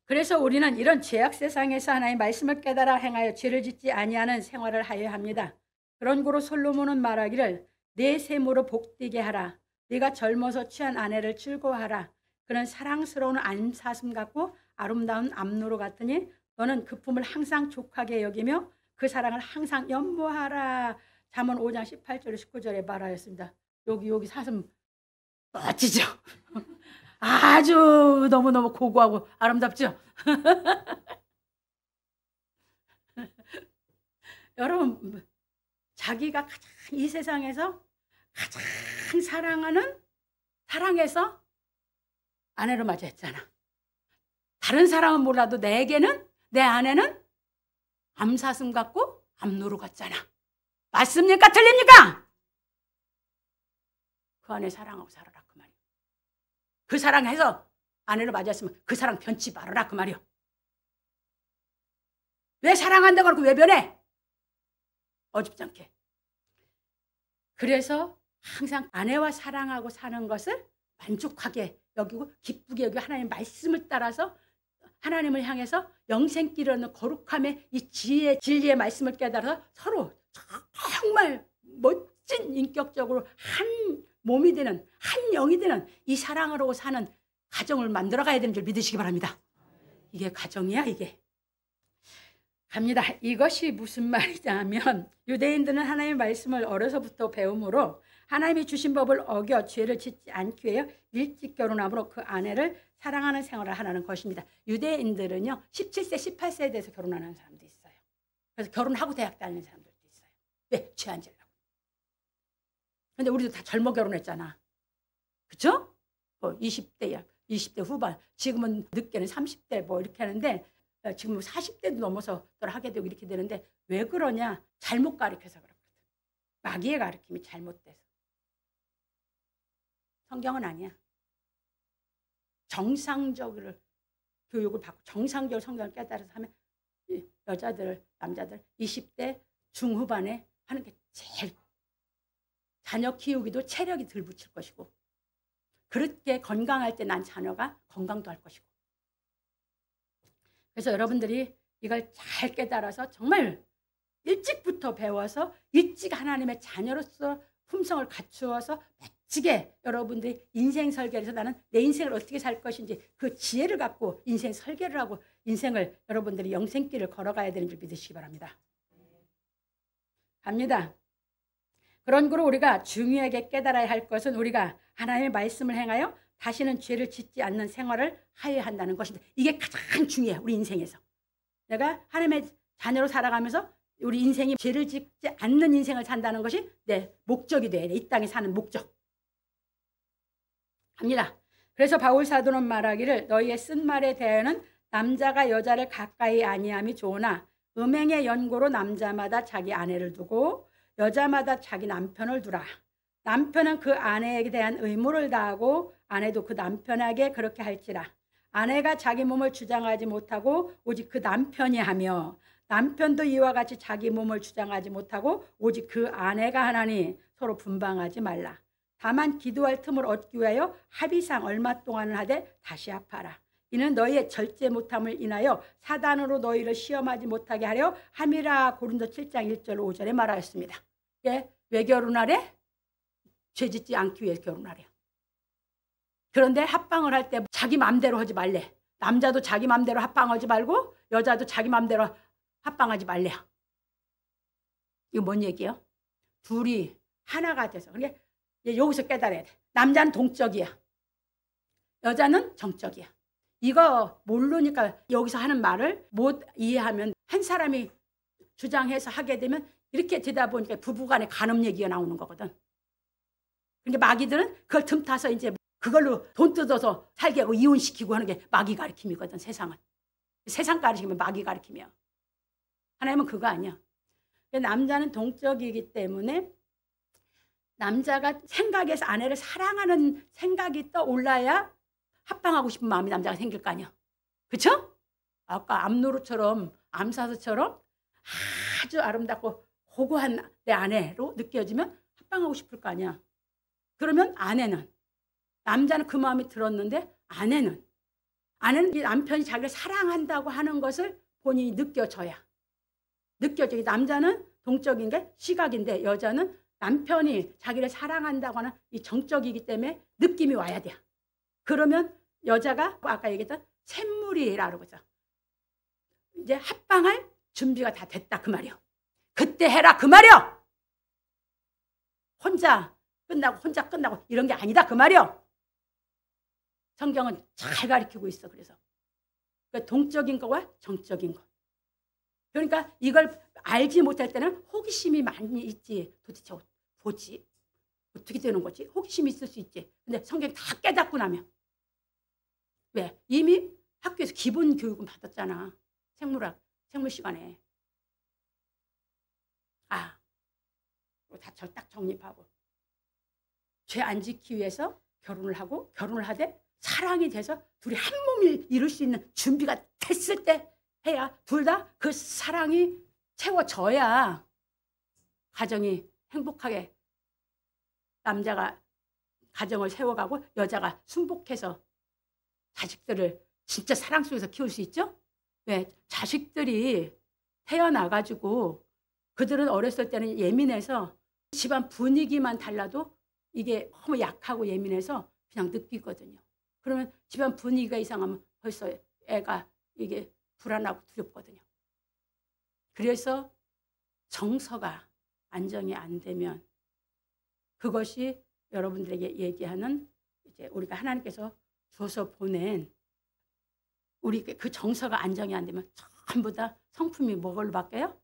그래서 우리는 이런 죄악 세상에서 하나님의 말씀을 깨달아 행하여 죄를 짓지 아니하는 생활을 하여야 합니다. 그런 고로 솔로몬은 말하기를 내 셈으로 복되게 하라. 네가 젊어서 취한 아내를 즐거워하라. 그는 사랑스러운 암사슴 같고 아름다운 암노루 같으니 너는 그 품을 항상 족하게 여기며 그 사랑을 항상 연모하라. 잠언 5장 18절 19절에 말하였습니다. 여기 사슴 멋지죠? 아주 너무너무 고고하고 아름답죠? 여러분, 자기가 가장 이 세상에서 가장 사랑하는 사랑해서 아내로 맞이했잖아. 다른 사람은 몰라도 내게는 내 아내는 암사슴 같고 암노루 같잖아. 맞습니까? 틀립니까? 그 안에 사랑하고 살아라 그 말이야. 그 사랑해서 아내를 맞이했으면 그 사랑 변치 말아라 그 말이야. 왜 사랑한다고 하고 왜 변해? 어줍지 않게. 그래서 항상 아내와 사랑하고 사는 것을 만족하게 여기고 기쁘게 여기고 하나님의 말씀을 따라서 하나님을 향해서 영생길을 얻는 거룩함의 이 지혜, 진리의 말씀을 깨달아서 서로 정말 멋진 인격적으로 한 몸이 되는, 한 영이 되는 이 사랑으로 사는 가정을 만들어 가야 되는 줄 믿으시기 바랍니다. 이게 가정이야 이게. 갑니다. 이것이 무슨 말이냐 하면 유대인들은 하나님의 말씀을 어려서부터 배움으로 하나님이 주신 법을 어겨 죄를 짓지 않기 위해 일찍 결혼함으로 그 아내를 사랑하는 생활을 하라는 것입니다. 유대인들은요 17세, 18세에 대해서 결혼하는 사람도 있어요. 그래서 결혼하고 대학 다니는 사람들도 있어요. 왜? 죄 안 지려고. 근데 우리도 다 젊어 결혼했잖아. 그쵸? 20대야. 20대 후반. 지금은 늦게는 30대 뭐 이렇게 하는데 지금 40대도 넘어서 하게 되고 이렇게 되는데 왜 그러냐? 잘못 가르쳐서 그렇거든. 마귀의 가르침이 잘못돼서. 성경은 아니야. 정상적으로 교육을 받고 정상적으로 성경을 깨달아서 하면 여자들, 남자들 20대 중후반에 하는 게 제일 자녀 키우기도 체력이 덜 붙일 것이고 그렇게 건강할 때 난 자녀가 건강도 할 것이고 그래서 여러분들이 이걸 잘 깨달아서 정말 일찍부터 배워서 일찍 하나님의 자녀로서 품성을 갖추어서 멋지게 여러분들이 인생 설계를 해서 나는 내 인생을 어떻게 살 것인지 그 지혜를 갖고 인생 설계를 하고 인생을 여러분들이 영생길을 걸어가야 되는 줄 믿으시기 바랍니다. 갑니다. 그런 거로 우리가 중요하게 깨달아야 할 것은 우리가 하나님의 말씀을 행하여 다시는 죄를 짓지 않는 생활을 하여야 한다는 것인데 이게 가장 중요해요. 우리 인생에서. 내가 하나님의 자녀로 살아가면서 우리 인생이 죄를 짓지 않는 인생을 산다는 것이 내 목적이 돼야 돼. 이 땅에 사는 목적. 합니다. 그래서 바울 사도는 말하기를 너희의 쓴 말에 대하여는 남자가 여자를 가까이 아니함이 좋으나 음행의 연고로 남자마다 자기 아내를 두고 여자마다 자기 남편을 두라. 남편은 그 아내에게 대한 의무를 다하고 아내도 그 남편에게 그렇게 할지라. 아내가 자기 몸을 주장하지 못하고 오직 그 남편이 하며 남편도 이와 같이 자기 몸을 주장하지 못하고 오직 그 아내가 하나니 서로 분방하지 말라. 다만 기도할 틈을 얻기 위하여 합의상 얼마 동안을 하되 다시 합하라. 이는 너희의 절제 못함을 인하여 사단으로 너희를 시험하지 못하게 하려 함이라. 고린도 7장 1절 5절에 말하였습니다. 예, 왜 결혼하래? 죄짓지 않기 위해 결혼하래. 그런데 합방을 할 때 자기 맘대로 하지 말래. 남자도 자기 맘대로 합방하지 말고 여자도 자기 맘대로 합방하지 말래. 이거 뭔 얘기예요? 둘이 하나가 돼서. 그러니까 여기서 깨달아야 돼. 남자는 동적이야. 여자는 정적이야. 이거 모르니까 여기서 하는 말을 못 이해하면 한 사람이 주장해서 하게 되면 이렇게 되다 보니까 부부간에 간음 얘기가 나오는 거거든. 그러니까 마귀들은 그걸 틈타서 이제 그걸로 돈 뜯어서 살게 하고 이혼시키고 하는 게 마귀 가르침이거든. 세상은. 세상 가르치면 마귀 가르치며. 하나님은 그거 아니야. 남자는 동적이기 때문에 남자가 생각에서 아내를 사랑하는 생각이 떠올라야 합방하고 싶은 마음이 남자가 생길 거 아니야. 그렇죠? 아까 암노루처럼 암사스처럼 아주 아름답고 고고한 내 아내로 느껴지면 합방하고 싶을 거 아니야. 그러면 아내는 남자는 그 마음이 들었는데 아내는 이 남편이 자기를 사랑한다고 하는 것을 본인이 느껴져야. 느껴져. 남자는 동적인 게 시각인데 여자는 남편이 자기를 사랑한다고 하는 이 정적이기 때문에 느낌이 와야 돼. 그러면 여자가 아까 얘기했던 샘물이라고 그러죠. 이제 합방할 준비가 다 됐다 그 말이요. 그때 해라 그 말이요. 혼자 끝나고 이런 게 아니다 그 말이요. 성경은 잘 가르치고 있어. 그래서 그러니까 동적인 거와 정적인 거. 그러니까 이걸 알지 못할 때는 호기심이 많이 있지. 도대체 뭐지? 어떻게 되는 거지? 호기심이 있을 수 있지. 근데 성경이 다 깨닫고 나면 왜? 이미 학교에서 기본 교육은 받았잖아. 생물 시간에. 다 딱 정립하고 죄 안 지키기 위해서 결혼을 하고 결혼을 하되 사랑이 돼서 둘이 한 몸을 이룰 수 있는 준비가 됐을 때 해야 둘 다 그 사랑이 채워져야 가정이 행복하게 남자가 가정을 세워가고 여자가 순복해서 자식들을 진짜 사랑 속에서 키울 수 있죠? 왜? 자식들이 태어나가지고 그들은 어렸을 때는 예민해서 집안 분위기만 달라도 이게 너무 약하고 예민해서 그냥 느끼거든요. 그러면 집안 분위기가 이상하면 벌써 애가 이게 불안하고 두렵거든요. 그래서 정서가 안정이 안 되면 그것이 여러분들에게 얘기하는 이제 우리가 하나님께서 줘서 보낸 우리 그 정서가 안정이 안 되면 전부 다 성품이 뭐걸로 바뀌어요?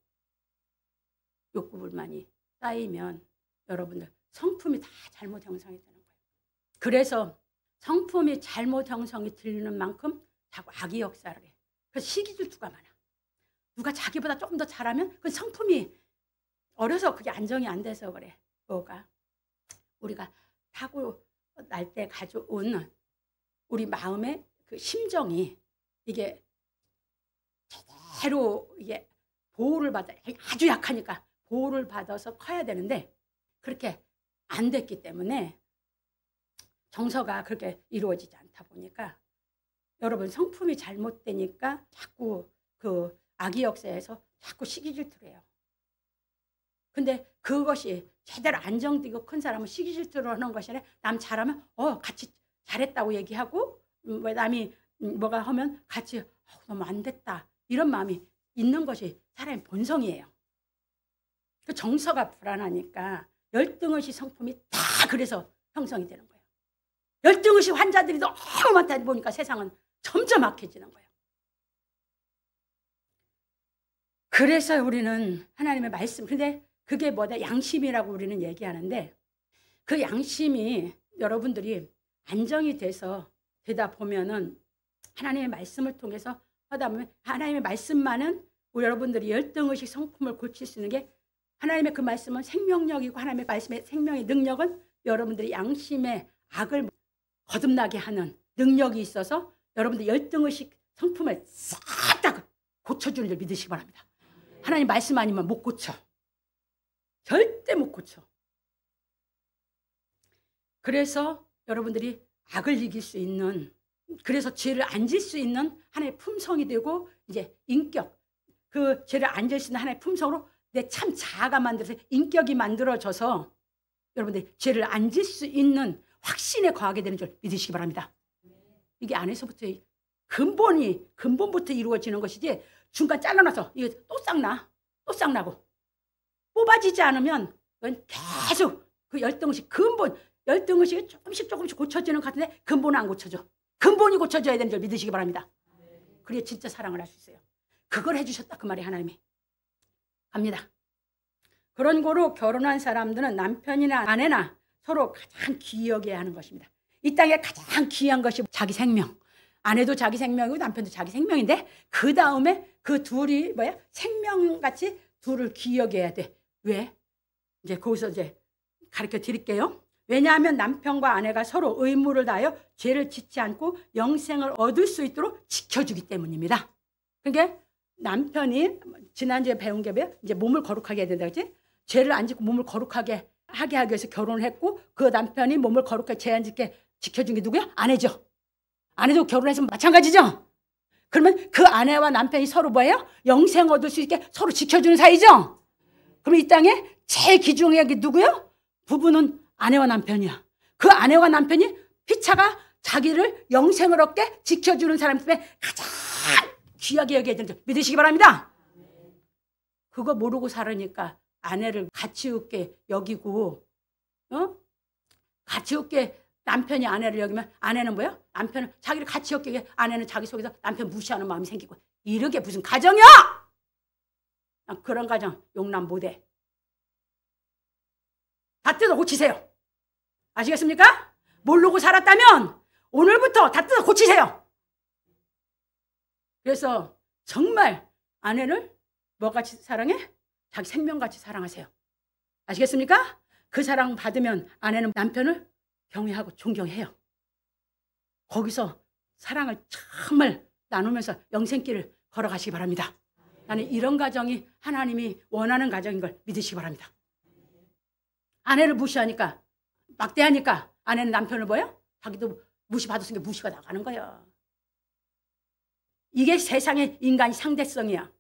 욕구불만이 쌓이면 여러분들 성품이 다 잘못 형성이 되는 거예요. 그래서 성품이 잘못 형성이 되는 만큼 자꾸 악의 역사를 해. 그래서 시기질투가 많아. 누가 자기보다 조금 더 잘하면 그 성품이 어려서 그게 안정이 안 돼서 그래. 뭐가? 우리가 타고 날 때 가져온 우리 마음의 그 심정이 이게 제대로 이게 보호를 받아 아주 약하니까 보호를 받아서 커야 되는데 그렇게 안 됐기 때문에 정서가 그렇게 이루어지지 않다 보니까 여러분 성품이 잘못되니까 자꾸 그 악의 역사에서 자꾸 시기질투를 해요. 근데 그것이 제대로 안정되고 큰 사람은 시기질투를 하는 것이 아니라 남 잘하면 같이 잘했다고 얘기하고 왜 남이 뭐가 하면 같이 너무 안 됐다 이런 마음이 있는 것이 사람의 본성이에요. 그 정서가 불안하니까 열등의식 성품이 다 그래서 형성이 되는 거예요. 열등의식 환자들이 너무 많다 보니까 세상은 점점 악해지는 거예요. 그래서 우리는 하나님의 말씀, 근데 그게 뭐다? 양심이라고 우리는 얘기하는데, 그 양심이 여러분들이 안정이 돼서 되다 보면은 하나님의 말씀을 통해서 하다 보면 하나님의 말씀만은 우리 여러분들이 열등의식 성품을 고칠 수 있는 게, 하나님의 그 말씀은 생명력이고 하나님의 말씀의 생명의 능력은 여러분들이 양심의 악을 거듭나게 하는 능력이 있어서 여러분들 열등의식 성품을 싹 다 고쳐주는 줄 믿으시기 바랍니다. 하나님 말씀 아니면 못 고쳐. 절대 못 고쳐. 그래서 여러분들이 악을 이길 수 있는, 그래서 죄를 안 질 수 있는 하나의 품성이 되고, 이제 인격, 그 죄를 안 질 수 있는 하나의 품성으로 내 참 자아가 만들어서 인격이 만들어져서 여러분들 죄를 안 질 수 있는 확신에 거하게 되는 줄 믿으시기 바랍니다. 이게 안에서부터 근본부터 이루어지는 것이지, 중간 잘라놔서 이게 또 싹나, 또 싹나고 뽑아지지 않으면 계속 그 열등의식 근본, 열등의식이 조금씩 고쳐지는 것 같은데 근본은 안 고쳐져. 근본이 고쳐져야 되는 줄 믿으시기 바랍니다. 그래야 진짜 사랑을 할 수 있어요. 그걸 해주셨다 그 말이 하나님이. 갑니다. 그런 거로 결혼한 사람들은 남편이나 아내나 서로 가장 귀여게 하는 것입니다. 이 땅에 가장 귀한 것이 자기 생명. 아내도 자기 생명이고 남편도 자기 생명인데, 그 다음에 그 둘이 생명같이 둘을 귀여게 해야 돼. 왜? 이제 거기서 이제 가르쳐 드릴게요. 왜냐하면 남편과 아내가 서로 의무를 다하여 죄를 짓지 않고 영생을 얻을 수 있도록 지켜주기 때문입니다. 그러니까 남편이 지난주에 배운 게 뭐야? 이제 몸을 거룩하게 해야 된다, 그렇지? 죄를 안 짓고 몸을 거룩하게 하게 하기 위해서 결혼을 했고, 그 남편이 몸을 거룩하게 죄 안 짓게 지켜준 게 누구야? 아내죠. 아내도 결혼해서 마찬가지죠. 그러면 그 아내와 남편이 서로 뭐예요? 영생 얻을 수 있게 서로 지켜주는 사이죠. 그럼 이 땅에 제일 귀중한 게 누구요? 부부는 아내와 남편이야. 그 아내와 남편이 피차가 자기를 영생을 얻게 지켜주는 사람 때문에 가장 귀하게 여겨야 되는 줄 믿으시기 바랍니다. 그거 모르고 살으니까 아내를 가치 없게 여기고, 가치 없게 남편이 아내를 여기면 아내는 뭐야? 남편은 자기를 가치 없게 여기고, 아내는 자기 속에서 남편 무시하는 마음이 생기고, 이런 게 무슨 가정이야? 그런 가정 용납 못해. 다 뜯어 고치세요. 아시겠습니까? 모르고 살았다면 오늘부터 다 뜯어 고치세요. 그래서 정말 아내를 뭐같이 사랑해? 자기 생명같이 사랑하세요. 아시겠습니까? 그 사랑 받으면 아내는 남편을 경외하고 존경해요. 거기서 사랑을 정말 나누면서 영생길을 걸어가시기 바랍니다. 나는 이런 가정이 하나님이 원하는 가정인 걸 믿으시기 바랍니다. 아내를 무시하니까, 막대하니까 아내는 남편을 뭐예요? 자기도 무시받았으니까 무시가 나가는 거예요. 이게 세상의 인간의 상대성이야.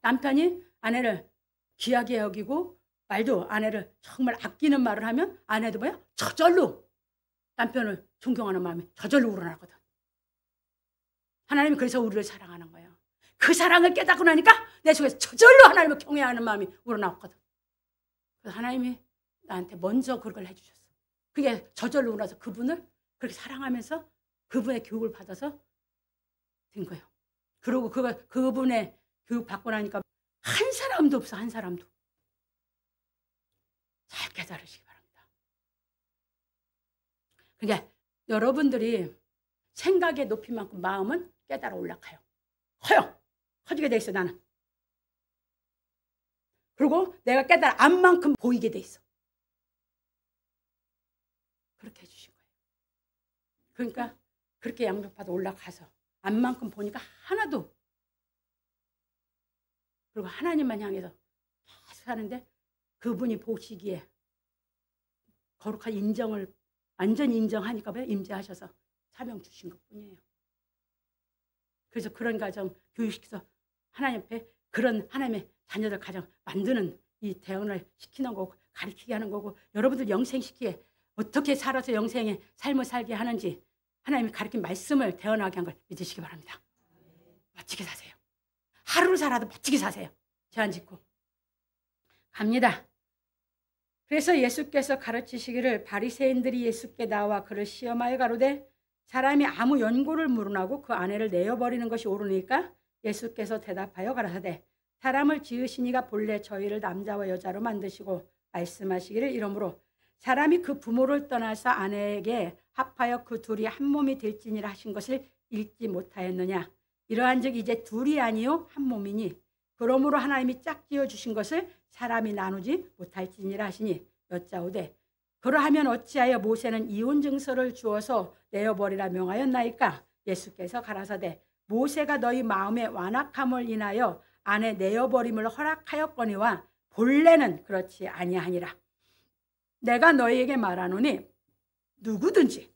남편이 아내를 귀하게 여기고 말도 아내를 정말 아끼는 말을 하면 아내도 뭐야? 저절로 남편을 존경하는 마음이 저절로 우러나거든. 하나님이 그래서 우리를 사랑하는 거예요. 그 사랑을 깨닫고 나니까 내 속에서 저절로 하나님을 경외하는 마음이 우러나왔거든. 그래서 하나님이 나한테 먼저 그걸 해주셨어. 그게 저절로 우러나서 그분을 그렇게 사랑하면서 그분의 교육을 받아서 된 거예요. 그리고 그분의 교육 받고 나니까 한 사람도 없어. 한 사람도. 잘 깨달으시기 바랍니다. 그러니까 여러분들이 생각의 높이만큼 마음은 깨달아 올라가요. 커지게 돼 있어 나는. 그리고 내가 깨달아 안만큼 보이게 돼 있어. 그렇게 해주신 거예요. 그러니까 그렇게 양육받아 올라가서 안만큼 보니까 하나도, 그리고 하나님만 향해서 계속 사는데 그분이 보시기에 거룩한 인정을 완전히 인정하니까 임재하셔서 사명 주신 것뿐이에요. 그래서 그런 가정 교육시켜서 하나님 앞에 그런 하나님의 자녀들 가정 만드는 이 대언을 시키는 거고 가르치게 하는 거고, 여러분들 영생시키게 어떻게 살아서 영생의 삶을 살게 하는지 하나님이 가르친 말씀을 대언하게 한 걸 믿으시기 바랍니다. 멋지게 사세요. 하루를 살아도 멋지게 사세요. 제안 짓고 갑니다. 그래서 예수께서 가르치시기를 바리새인들이 예수께 나와 그를 시험하여 가로되 사람이 아무 연고를 물어나고 그 아내를 내어버리는 것이 옳으니까? 예수께서 대답하여 가라사대 사람을 지으시니가 본래 저희를 남자와 여자로 만드시고 말씀하시기를 이러므로 사람이 그 부모를 떠나서 아내에게 합하여 그 둘이 한 몸이 될지니라 하신 것을 읽지 못하였느냐. 이러한즉 이제 둘이 아니요 한 몸이니 그러므로 하나님이 짝지어 주신 것을 사람이 나누지 못할지니라 하시니 여짜오되 그러하면 어찌하여 모세는 이혼 증서를 주어서 내어버리라 명하였나이까? 예수께서 가라사대 모세가 너희 마음의 완악함을 인하여 아내 내어버림을 허락하였거니와 본래는 그렇지 아니하니라. 내가 너희에게 말하노니 누구든지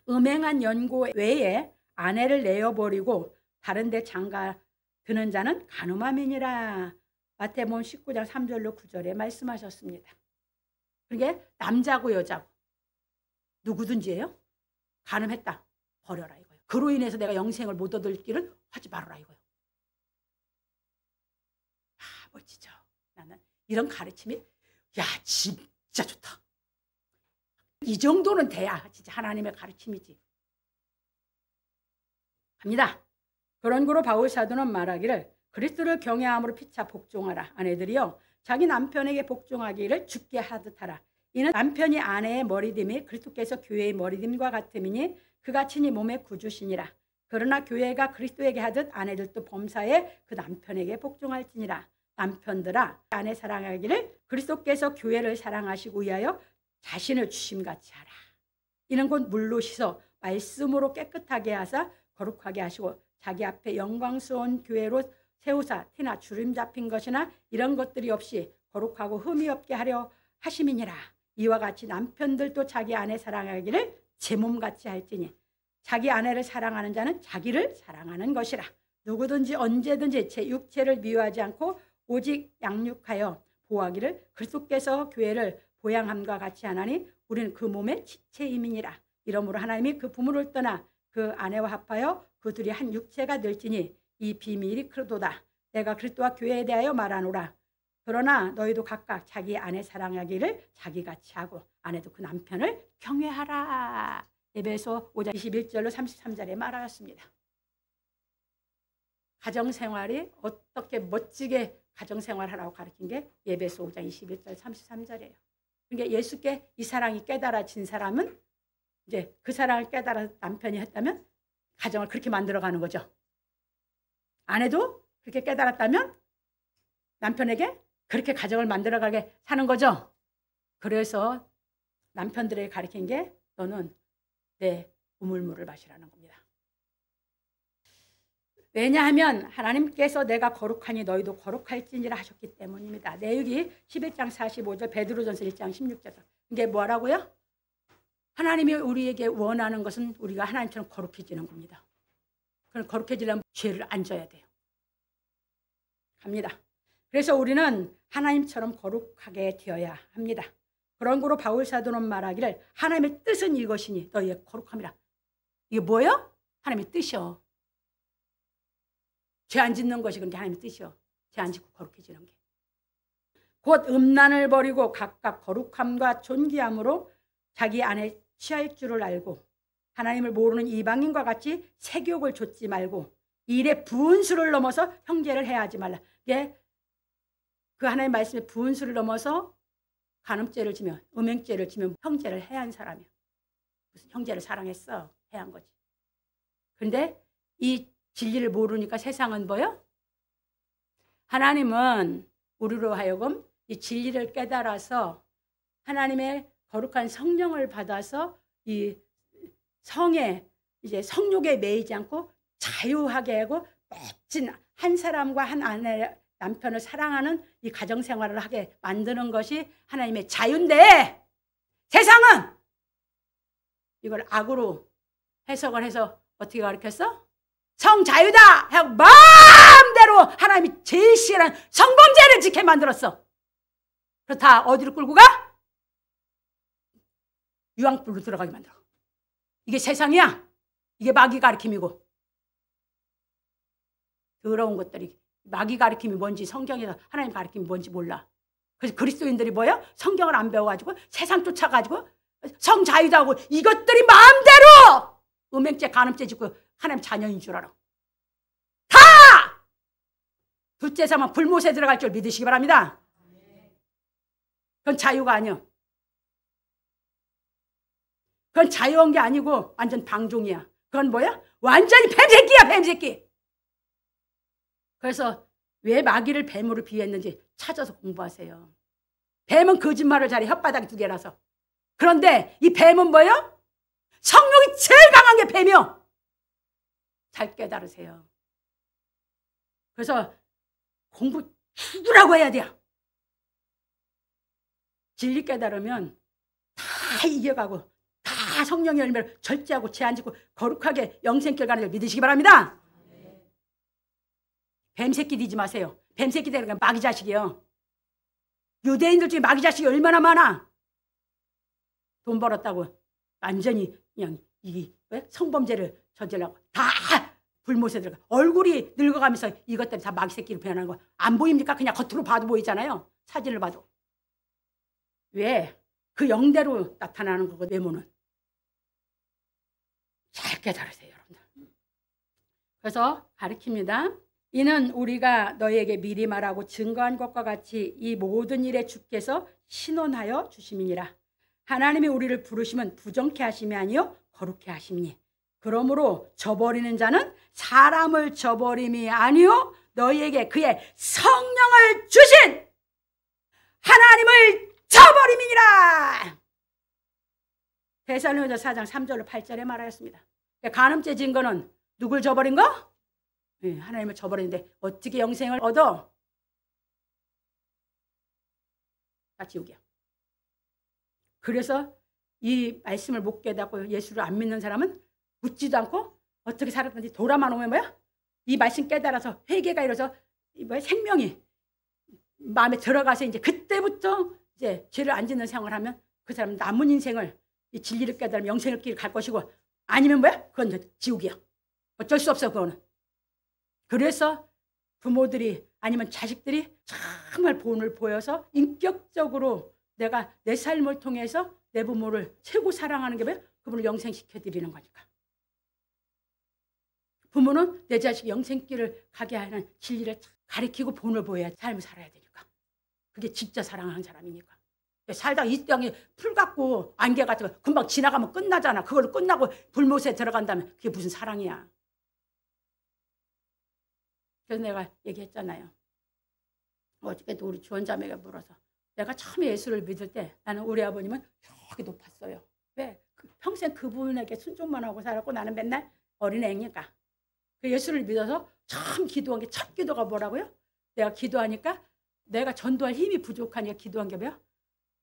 음행한 연고 외에 아내를 내어버리고 다른 데 장가 드는 자는 간음함이니라. 마태복음 19장 3절로 9절에 말씀하셨습니다. 그게 남자고 여자고 누구든지예요. 간음했다. 버려라 이거예요. 그로 인해서 내가 영생을 못 얻을 길은 하지 말아라 이거예요. 아, 멋지죠. 나는 이런 가르침이 진짜 좋다. 이 정도는 돼야 진짜 하나님의 가르침이지. 갑니다. 그런 거로 바울 사도는 말하기를 그리스도를 경외함으로 피차 복종하라. 아내들이여 자기 남편에게 복종하기를 죽게 하듯 하라. 이는 남편이 아내의 머리됨이 그리스도께서 교회의 머리됨과 같음이니 그가 친히 몸의 구주시니라. 그러나 교회가 그리스도에게 하듯 아내들도 범사에 그 남편에게 복종할지니라. 남편들아 아내 사랑하기를 그리스도께서 교회를 사랑하시고 위하여 자신을 주심같이 하라. 이는 곧 물로 씻어 말씀으로 깨끗하게 하사 거룩하게 하시고 자기 앞에 영광스러운 교회로 세우사 티나 주름 잡힌 것이나 이런 것들이 없이 거룩하고 흠이 없게 하려 하심이니라. 이와 같이 남편들도 자기 아내 사랑하기를 제 몸같이 할지니 자기 아내를 사랑하는 자는 자기를 사랑하는 것이라. 누구든지 언제든지 제 육체를 미워하지 않고 오직 양육하여 보호하기를 그리스도께서 교회를 보양함과 같이 하나니 우리는 그 몸의 지체임이니라. 이러므로 하나님이 그 부모를 떠나 그 아내와 합하여 그 둘이 한 육체가 될지니 이 비밀이 크도다. 내가 그리스도와 교회에 대하여 말하노라. 그러나 너희도 각각 자기 아내 사랑하기를 자기같이 하고 아내도 그 남편을 경외하라. 에베소 5장 21절로 33절에 말하였습니다. 가정생활이 어떻게 멋지게 가정생활하라고 가르친 게 에베소 5장 21절 33절이에요. 그러니까 예수께 이 사랑이 깨달아진 사람은 이제 그 사랑을 깨달아 남편이 했다면 가정을 그렇게 만들어가는 거죠. 아내도 그렇게 깨달았다면 남편에게 그렇게 가정을 만들어가게 사는 거죠. 그래서 남편들에게 가르친 게 너는 내 우물물을 마시라는 겁니다. 왜냐하면 하나님께서 내가 거룩하니 너희도 거룩할지니라 하셨기 때문입니다. 내용이 11장 45절 베드로전서 1장 16절. 이게 뭐라고요? 하나님이 우리에게 원하는 것은 우리가 하나님처럼 거룩해지는 겁니다. 그럼 거룩해지려면 죄를 안 져야 돼요. 갑니다. 그래서 우리는 하나님처럼 거룩하게 되어야 합니다. 그런 거로 바울 사도는 말하기를 하나님의 뜻은 이것이니 너희의 거룩함이라. 이게 뭐예요? 하나님의 뜻이요. 죄 안 짓는 것이 그게 하나님의 뜻이요. 죄 안 짓고 거룩해지는 게. 곧 음란을 버리고 각각 거룩함과 존귀함으로 자기 안에 취할 줄을 알고 하나님을 모르는 이방인과 같이 세욕을 좇지 말고 일에 분수를 넘어서 형제를 해하지 말라. 이게 그 하나님의 말씀에 분수를 넘어서 간음죄를 지면 음행죄를 지면 형제를 해한 사람이야. 무슨 형제를 사랑했어. 해한 거지. 그런데 이 진리를 모르니까 세상은 뭐요? 하나님은 우리로 하여금 이 진리를 깨달아서 하나님의 거룩한 성령을 받아서 이 성에 이제 성욕에 매이지 않고 자유하게 하고 멋진 한 사람과 한 아내 남편을 사랑하는 이 가정 생활을 하게 만드는 것이 하나님의 자유인데 세상은 이걸 악으로 해석을 해서 어떻게 가르쳤어? 성자유다 하고 마음대로 하나님이 제일 싫어하는 성범죄를 짓게 만들었어. 그렇다 어디로 끌고 가? 유황불로 들어가게 만들어. 이게 세상이야. 이게 마귀 가르침이고. 더러운 것들이 마귀 가르침이 뭔지 성경에서 하나님 가르침이 뭔지 몰라. 그래서 그리스도인들이 뭐예요? 성경을 안 배워가지고 세상 쫓아가지고 성자유도 하고 이것들이 마음대로 음행죄, 간음죄 짓고 하나님 자녀인 줄 알아. 다! 둘째 사망 불못에 들어갈 줄 믿으시기 바랍니다. 그건 자유가 아니요. 그건 자유한 게 아니고 완전 방종이야. 그건 뭐야? 완전히 뱀새끼야, 뱀새끼. 그래서 왜 마귀를 뱀으로 비유했는지 찾아서 공부하세요. 뱀은 거짓말을 잘해. 혓바닥이 2개라서. 그런데 이 뱀은 뭐예요? 성욕이 제일 강한 게 뱀이요. 잘 깨달으세요. 그래서 공부 죽으라고 해야 돼요. 진리 깨달으면 다 이겨가고 다 성령의 열매를 절제하고 제한 짓고 거룩하게 영생길 가는 걸 믿으시기 바랍니다. 뱀새끼 되지 마세요. 뱀새끼 되는 건 마귀 자식이요. 유대인들 중에 마귀 자식이 얼마나 많아. 돈 벌었다고 완전히 그냥 이 성범죄를 저지르려고 다 불못에 들어가. 얼굴이 늙어가면서 이것 때문에 다 마귀 새끼로 변하는 거 안 보입니까? 그냥 겉으로 봐도 보이잖아요. 사진을 봐도. 왜? 그 영대로 나타나는 거고 외모는. 잘 깨달으세요, 여러분들. 그래서 가르칩니다. 이는 우리가 너희에게 미리 말하고 증거한 것과 같이 이 모든 일에 주께서 신원하여 주심이니라. 하나님이 우리를 부르시면 부정케 하심이 아니요 거룩케 하심이니. 그러므로 저버리는 자는 사람을 저버림이 아니요 너희에게 그의 성령을 주신 하나님을 저버림이니라. 데살로니가서 4장 3절로 8절에 말하였습니다. 간음죄 진 거는 누굴 저버린 거? 네, 하나님을 저버리는데 어떻게 영생을 얻어? 다 지옥이야. 그래서 이 말씀을 못 깨닫고 예수를 안 믿는 사람은 묻지도 않고 어떻게 살았는지 돌아만 오면 뭐야? 이 말씀 깨달아서 회개가 이뤄서 생명이 마음에 들어가서 이제 그때부터 이제 죄를 안 짓는 생활을 하면 그 사람은 남은 인생을 이 진리를 깨달으면 영생을 길 갈 것이고 아니면 뭐야? 그건 지옥이야. 어쩔 수 없어 그거는. 그래서 부모들이 아니면 자식들이 정말 본을 보여서 인격적으로 내가 내 삶을 통해서 내 부모를 최고 사랑하는 게 뭐야? 그분을 영생시켜 드리는 거니까. 부모는 내 자식 영생길을 가게 하는 진리를 가르치고 본을 보여야 삶을 살아야 되니까. 그게 진짜 사랑하는 사람이니까. 살다가 이 땅에 풀 같고 안개 같은 거 금방 지나가면 끝나잖아. 그걸 끝나고 불못에 들어간다면 그게 무슨 사랑이야. 그래서 내가 얘기했잖아요. 어저께도 우리 주원자매가 물어서 내가 처음에 예수를 믿을 때 나는 우리 아버님은 저기 높았어요. 왜? 평생 그분에게 순종만 하고 살았고 나는 맨날 어린애니까. 예수를 믿어서 처음 기도한 게 첫 기도가 뭐라고요? 내가 기도하니까 내가 전도할 힘이 부족하니까 기도한 게 뭐야?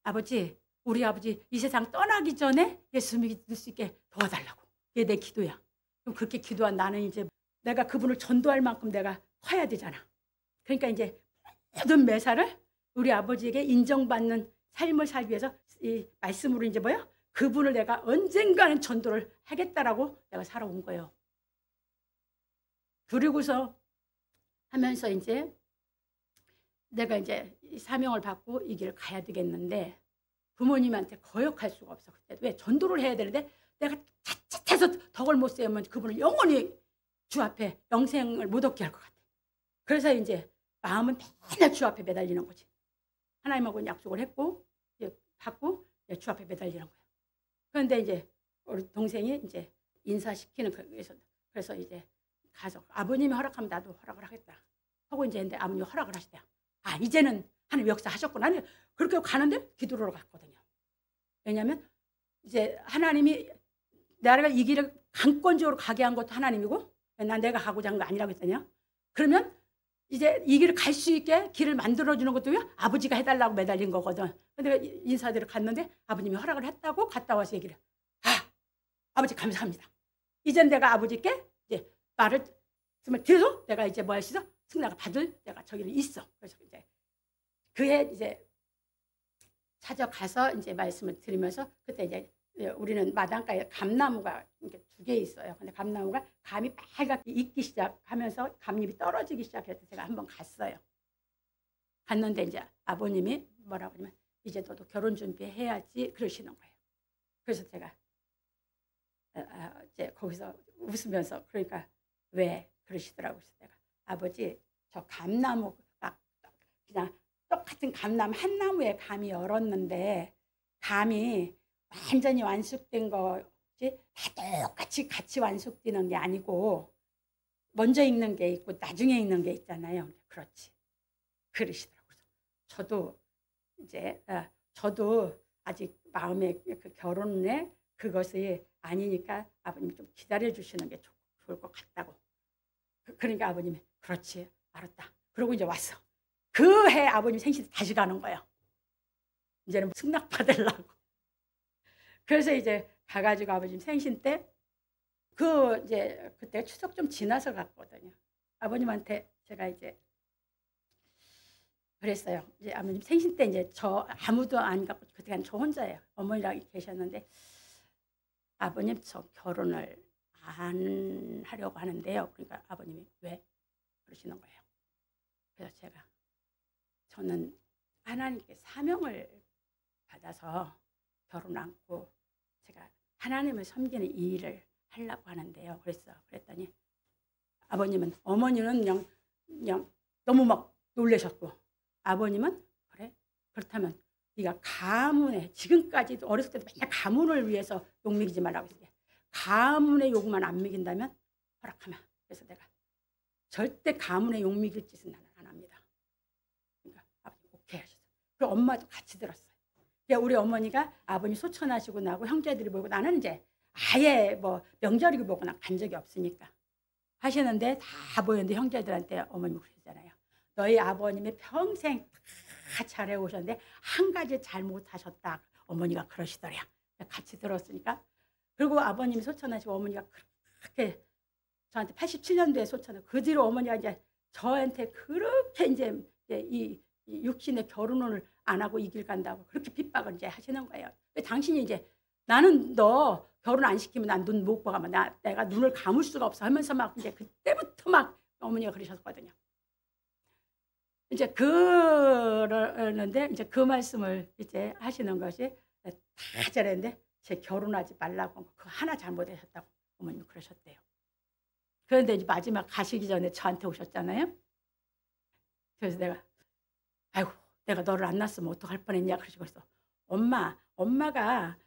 아버지, 우리 아버지 이 세상 떠나기 전에 예수 믿을 수 있게 도와달라고. 그게 내 기도야. 그럼 그렇게 기도한 나는 이제 내가 그분을 전도할 만큼 내가 커야 되잖아. 그러니까 이제 모든 매사를 우리 아버지에게 인정받는 삶을 살기 위해서 이 말씀으로 이제 뭐야? 그분을 내가 언젠가는 전도를 하겠다라고 내가 살아온 거예요. 그리고서 하면서 이제 내가 이제 사명을 받고 이 길을 가야 되겠는데 부모님한테 거역할 수가 없어. 그때 왜? 전도를 해야 되는데 내가 자칫해서 덕을 못 세우면 그분을 영원히 주 앞에 영생을 못 얻게 할 것 같아. 그래서 이제 마음은 맨날 주 앞에 매달리는 거지. 하나님하고 약속을 했고 받고 주 앞에 매달리는 거야. 그런데 이제 우리 동생이 이제 인사시키는 그래서 이제 가서 아버님이 허락하면 나도 허락을 하겠다 하고 이제 근데 아버님이 허락을 하시대요. 아 이제는 하나님 역사하셨구나. 그렇게 가는데 기도로 갔거든요. 왜냐하면 이제 하나님이 내가 이 길을 강권적으로 가게 한 것도 하나님이고 난 내가 가고자 한 거 아니라고 했더니요. 그러면 이제 이 길을 갈 수 있게 길을 만들어주는 것도 아버지가 해달라고 매달린 거거든. 근데 인사드리러 갔는데 아버님이 허락을 했다고 갔다 와서 얘기를 아버지 감사합니다. 이젠 내가 아버지께 이제 말을 드려서 내가 이제 뭐 할 수 있어? 승낙을 받을 내가 저기는 있어. 그래서 이제 그해 이제 찾아가서 이제 말씀을 드리면서 그때 이제 우리는 마당가에 감나무가 이렇게 2개 있어요. 근데 감나무가 감이 빨갛게 익기 시작하면서 감잎이 떨어지기 시작해서 제가 한번 갔어요. 갔는데 이제 아버님이 뭐라고 하냐면 이제 너도 결혼 준비해야지 그러시는 거예요. 그래서 제가 이제 거기서 웃으면서 그러니까 왜 그러시더라고요. 그래서 내가 아버지 저 감나무가 그냥 똑같은 감나무 한 나무에 감이 열었는데 감이 완전히 완숙된 거지 다 똑같이 같이 완숙되는 게 아니고 먼저 익는 게 있고 나중에 익는 게 있잖아요. 그렇지. 그러시더라고요. 저도 이제 저도 아직 마음에 그 결혼에 그것이 아니니까 아버님 좀 기다려 주시는 게 좋을 것 같다고. 그러니까 아버님이 그렇지 알았다. 그러고 이제 왔어. 그 해 아버님 생신 다시 가는 거예요. 이제는 승낙 받으려고. 그래서 이제 가가지고 아버님 생신 때 이제 그때 추석 좀 지나서 갔거든요. 아버님한테 제가 이제 그랬어요. 이제 아버님 생신 때 이제 저 아무도 안 갖고 그때는 저 혼자예요. 어머니랑 계셨는데 아버님 저 결혼을 안 하려고 하는데요. 그러니까 아버님이 왜 그러시는 거예요. 그래서 제가 저는 하나님께 사명을 받아서 결혼 않고 제가 하나님을 섬기는 이 일을 하려고 하는데요. 그랬더니 아버님은 어머니는 그냥 너무 막 놀라셨고 아버님은 그래 그렇다면 네가 가문에 지금까지도 어렸을 때도 맨날 가문을 위해서 욕 먹이지 말라고 했어요. 가문의 욕만 안 먹인다면 허락하면. 그래서 내가 절대 가문의 욕 먹일 짓은 나는 안 합니다. 그러니까 아버님 오케이 하셨어요. 그리고 엄마도 같이 들었어요. 그러니까 우리 어머니가 아버님 소천하시고 나고 형제들이 보고 나는 이제 아예 뭐 명절이고 뭐거나 간 적이 없으니까 하시는데 다 보였는데 형제들한테 어머님이 그러잖아요. 너희 아버님이 평생 다 잘해오셨는데 한 가지 잘못하셨다. 어머니가 그러시더래요. 같이 들었으니까. 그리고 아버님이 소천하시고 어머니가 그렇게 저한테 87년도에 소천하고 그 뒤로 어머니가 이제 저한테 그렇게 이제 이 육신의 결혼을 안 하고 이 길 간다고 그렇게 핍박을 이제 하시는 거예요. 당신이 이제 나는 너 결혼 안 시키면 난 눈 못 보가면 내가 눈을 감을 수가 없어 하면서 막 이제 그때부터 막 어머니가 그러셨거든요. 이제 그러는데 이제 그 말씀을 이제 하시는 것이 다 잘했는데 제 결혼하지 말라고 그거 하나 잘못하셨다고 어머님이 그러셨대요. 그런데 이제 마지막 가시기 전에 저한테 오셨잖아요. 그래서 내가 아이고 내가 너를 안 낳았으면 어떡할 뻔했냐 그러시고 있어. 엄마가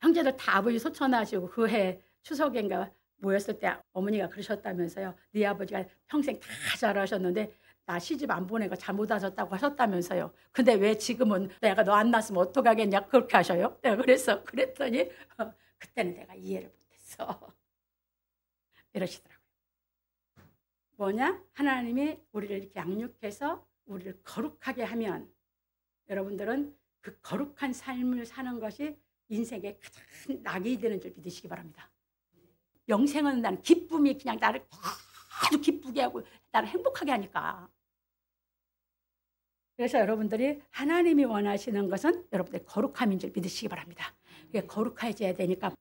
형제들 다 아버지 소천하시고 그 해 추석인가 모였을 때 어머니가 그러셨다면서요. 네 아버지가 평생 다 잘하셨는데 나 시집 안 보내고 잘못하셨다고 하셨다면서요. 근데 왜 지금은 내가 너 안 낳았으면 어떡하겠냐 그렇게 하셔요. 내가 그랬더니 그때는 내가 이해를 못했어. 이러시더라고요. 뭐냐? 하나님이 우리를 이렇게 양육해서 우리를 거룩하게 하면 여러분들은 그 거룩한 삶을 사는 것이 인생의 가장 낙이 되는 줄 믿으시기 바랍니다. 영생은 난 기쁨이 그냥 나를 아주 기쁘게 하고 나를 행복하게 하니까. 그래서 여러분들이 하나님이 원하시는 것은 여러분들의 거룩함인 줄 믿으시기 바랍니다. 거룩해져야 되니까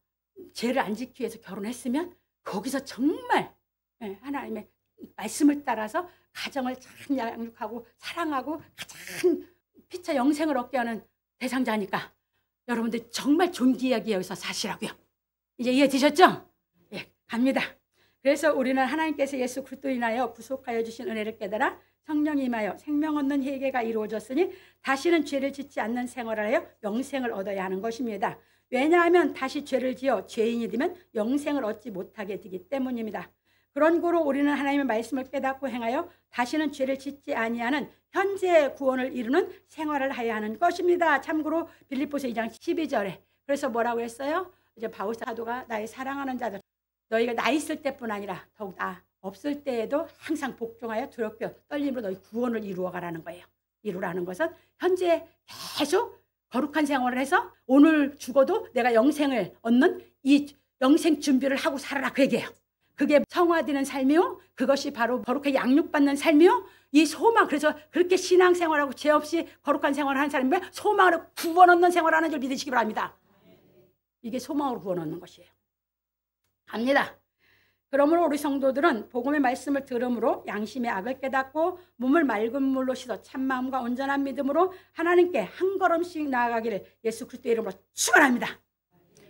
죄를 안 지키기 위해서 결혼했으면 거기서 정말 하나님의 말씀을 따라서 가정을 참 양육하고 사랑하고 가장 피차 영생을 얻게 하는 대상자니까 여러분들 정말 존귀하게 여기서 사시라고요. 이제 이해되셨죠? 예, 갑니다. 그래서 우리는 하나님께서 예수 그리스도로 인하여 구속하여 주신 은혜를 깨달아 성령이 임하여 생명 얻는 회개가 이루어졌으니 다시는 죄를 짓지 않는 생활을 하여 영생을 얻어야 하는 것입니다. 왜냐하면 다시 죄를 지어 죄인이 되면 영생을 얻지 못하게 되기 때문입니다. 그런 고로 우리는 하나님의 말씀을 깨닫고 행하여 다시는 죄를 짓지 아니하는 현재의 구원을 이루는 생활을 해야 하는 것입니다. 참고로 빌립보서 2장 12절에 그래서 뭐라고 했어요? 이제 바울 사도가 나의 사랑하는 자들 너희가 나 있을 때뿐 아니라 더욱 나 없을 때에도 항상 복종하여 두렵고 떨림으로 너희 구원을 이루어가라는 거예요. 이루라는 것은 현재 계속 거룩한 생활을 해서 오늘 죽어도 내가 영생을 얻는 이 영생 준비를 하고 살아라 그 얘기예요. 그게 성화되는 삶이요. 그것이 바로 거룩하게 양육받는 삶이요. 이 소망 그래서 그렇게 신앙생활하고 죄 없이 거룩한 생활을 하는 사람이 소망으로 구원 얻는 생활을 하는 줄 믿으시기 바랍니다. 이게 소망으로 구원 얻는 것이에요. 갑니다. 그러므로 우리 성도들은 복음의 말씀을 들음으로 양심의 악을 깨닫고 몸을 맑은 물로 씻어 참마음과 온전한 믿음으로 하나님께 한 걸음씩 나아가기를 예수 그리스도의 이름으로 축원합니다.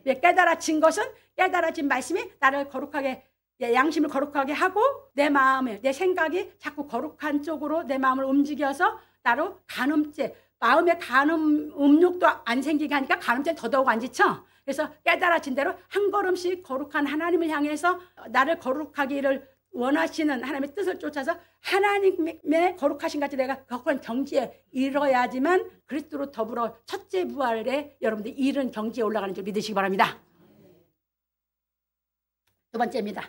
깨달아진 것은 깨달아진 말씀이 나를 거룩하게 양심을 거룩하게 하고 내 마음에 내 생각이 자꾸 거룩한 쪽으로 내 마음을 움직여서 나로 간음죄 마음에 간음 음욕도 안 생기게 하니까 간음죄는 더더욱 안 지쳐. 그래서 깨달아진 대로 한 걸음씩 거룩한 하나님을 향해서 나를 거룩하기를 원하시는 하나님의 뜻을 쫓아서 하나님의 거룩하신 같이 내가 거룩한 경지에 이뤄야지만 그리스도로 더불어 첫째 부활에 여러분들이 이른 경지에 올라가는 줄 믿으시기 바랍니다. 두 번째입니다.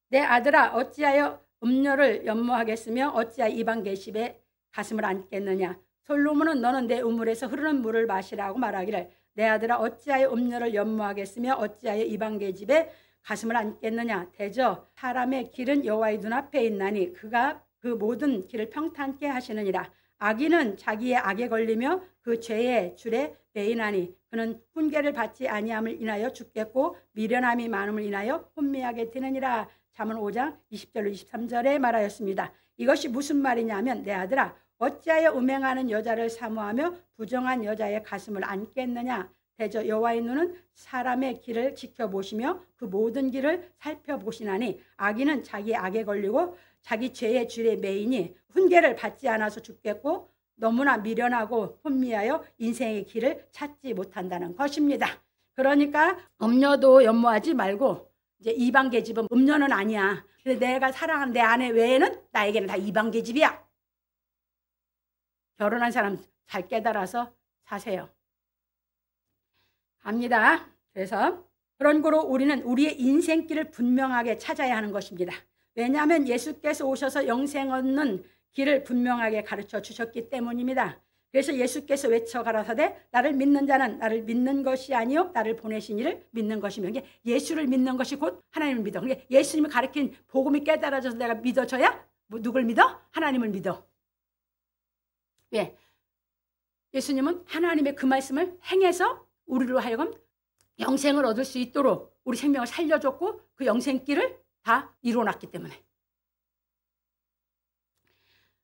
내 아들아 어찌하여 음료를 연모하겠으며 어찌하여 이방 계십에 가슴을 안겠느냐. 솔로몬은 너는 내 우물에서 흐르는 물을 마시라고 말하기를 내 아들아 어찌하여 음료를 연모하겠으며 어찌하여 이방 계집에 가슴을 안겠느냐. 대저 사람의 길은 여호와의 눈앞에 있나니 그가 그 모든 길을 평탄케 하시느니라. 악인은 자기의 악에 걸리며 그 죄의 줄에 매이나니 그는 훈계를 받지 아니함을 인하여 죽겠고 미련함이 많음을 인하여 혼미하게 되느니라. 잠언 5장 20절로 23절에 말하였습니다. 이것이 무슨 말이냐면 내 아들아 어찌하여 음행하는 여자를 사모하며 부정한 여자의 가슴을 안겠느냐. 대저 여호와의 눈은 사람의 길을 지켜보시며 그 모든 길을 살펴보시나니 악인은 자기의 악에 걸리고 자기 죄의 줄에 매이니 훈계를 받지 않아서 죽겠고 너무나 미련하고 혼미하여 인생의 길을 찾지 못한다는 것입니다. 그러니까 음료도 연모하지 말고 이제 이방 계집은 음료는 아니야. 근데 내가 사랑하는 내 아내 외에는 나에게는 다 이방 계집이야. 결혼한 사람 잘 깨달아서 사세요. 갑니다. 그래서 그런 거로 우리는 우리의 인생길을 분명하게 찾아야 하는 것입니다. 왜냐하면 예수께서 오셔서 영생 얻는 길을 분명하게 가르쳐 주셨기 때문입니다. 그래서 예수께서 외쳐 가라사대 나를 믿는 자는 나를 믿는 것이 아니요 나를 보내신 이를 믿는 것이며 예수를 믿는 것이 곧 하나님을 믿어. 그러니까 예수님이 가르친 복음이 깨달아져서 내가 믿어져야 누굴 믿어? 하나님을 믿어. 예, 예수님은 하나님의 그 말씀을 행해서 우리로 하여금 영생을 얻을 수 있도록 우리 생명을 살려줬고 그 영생길을 다 이루어놨기 때문에.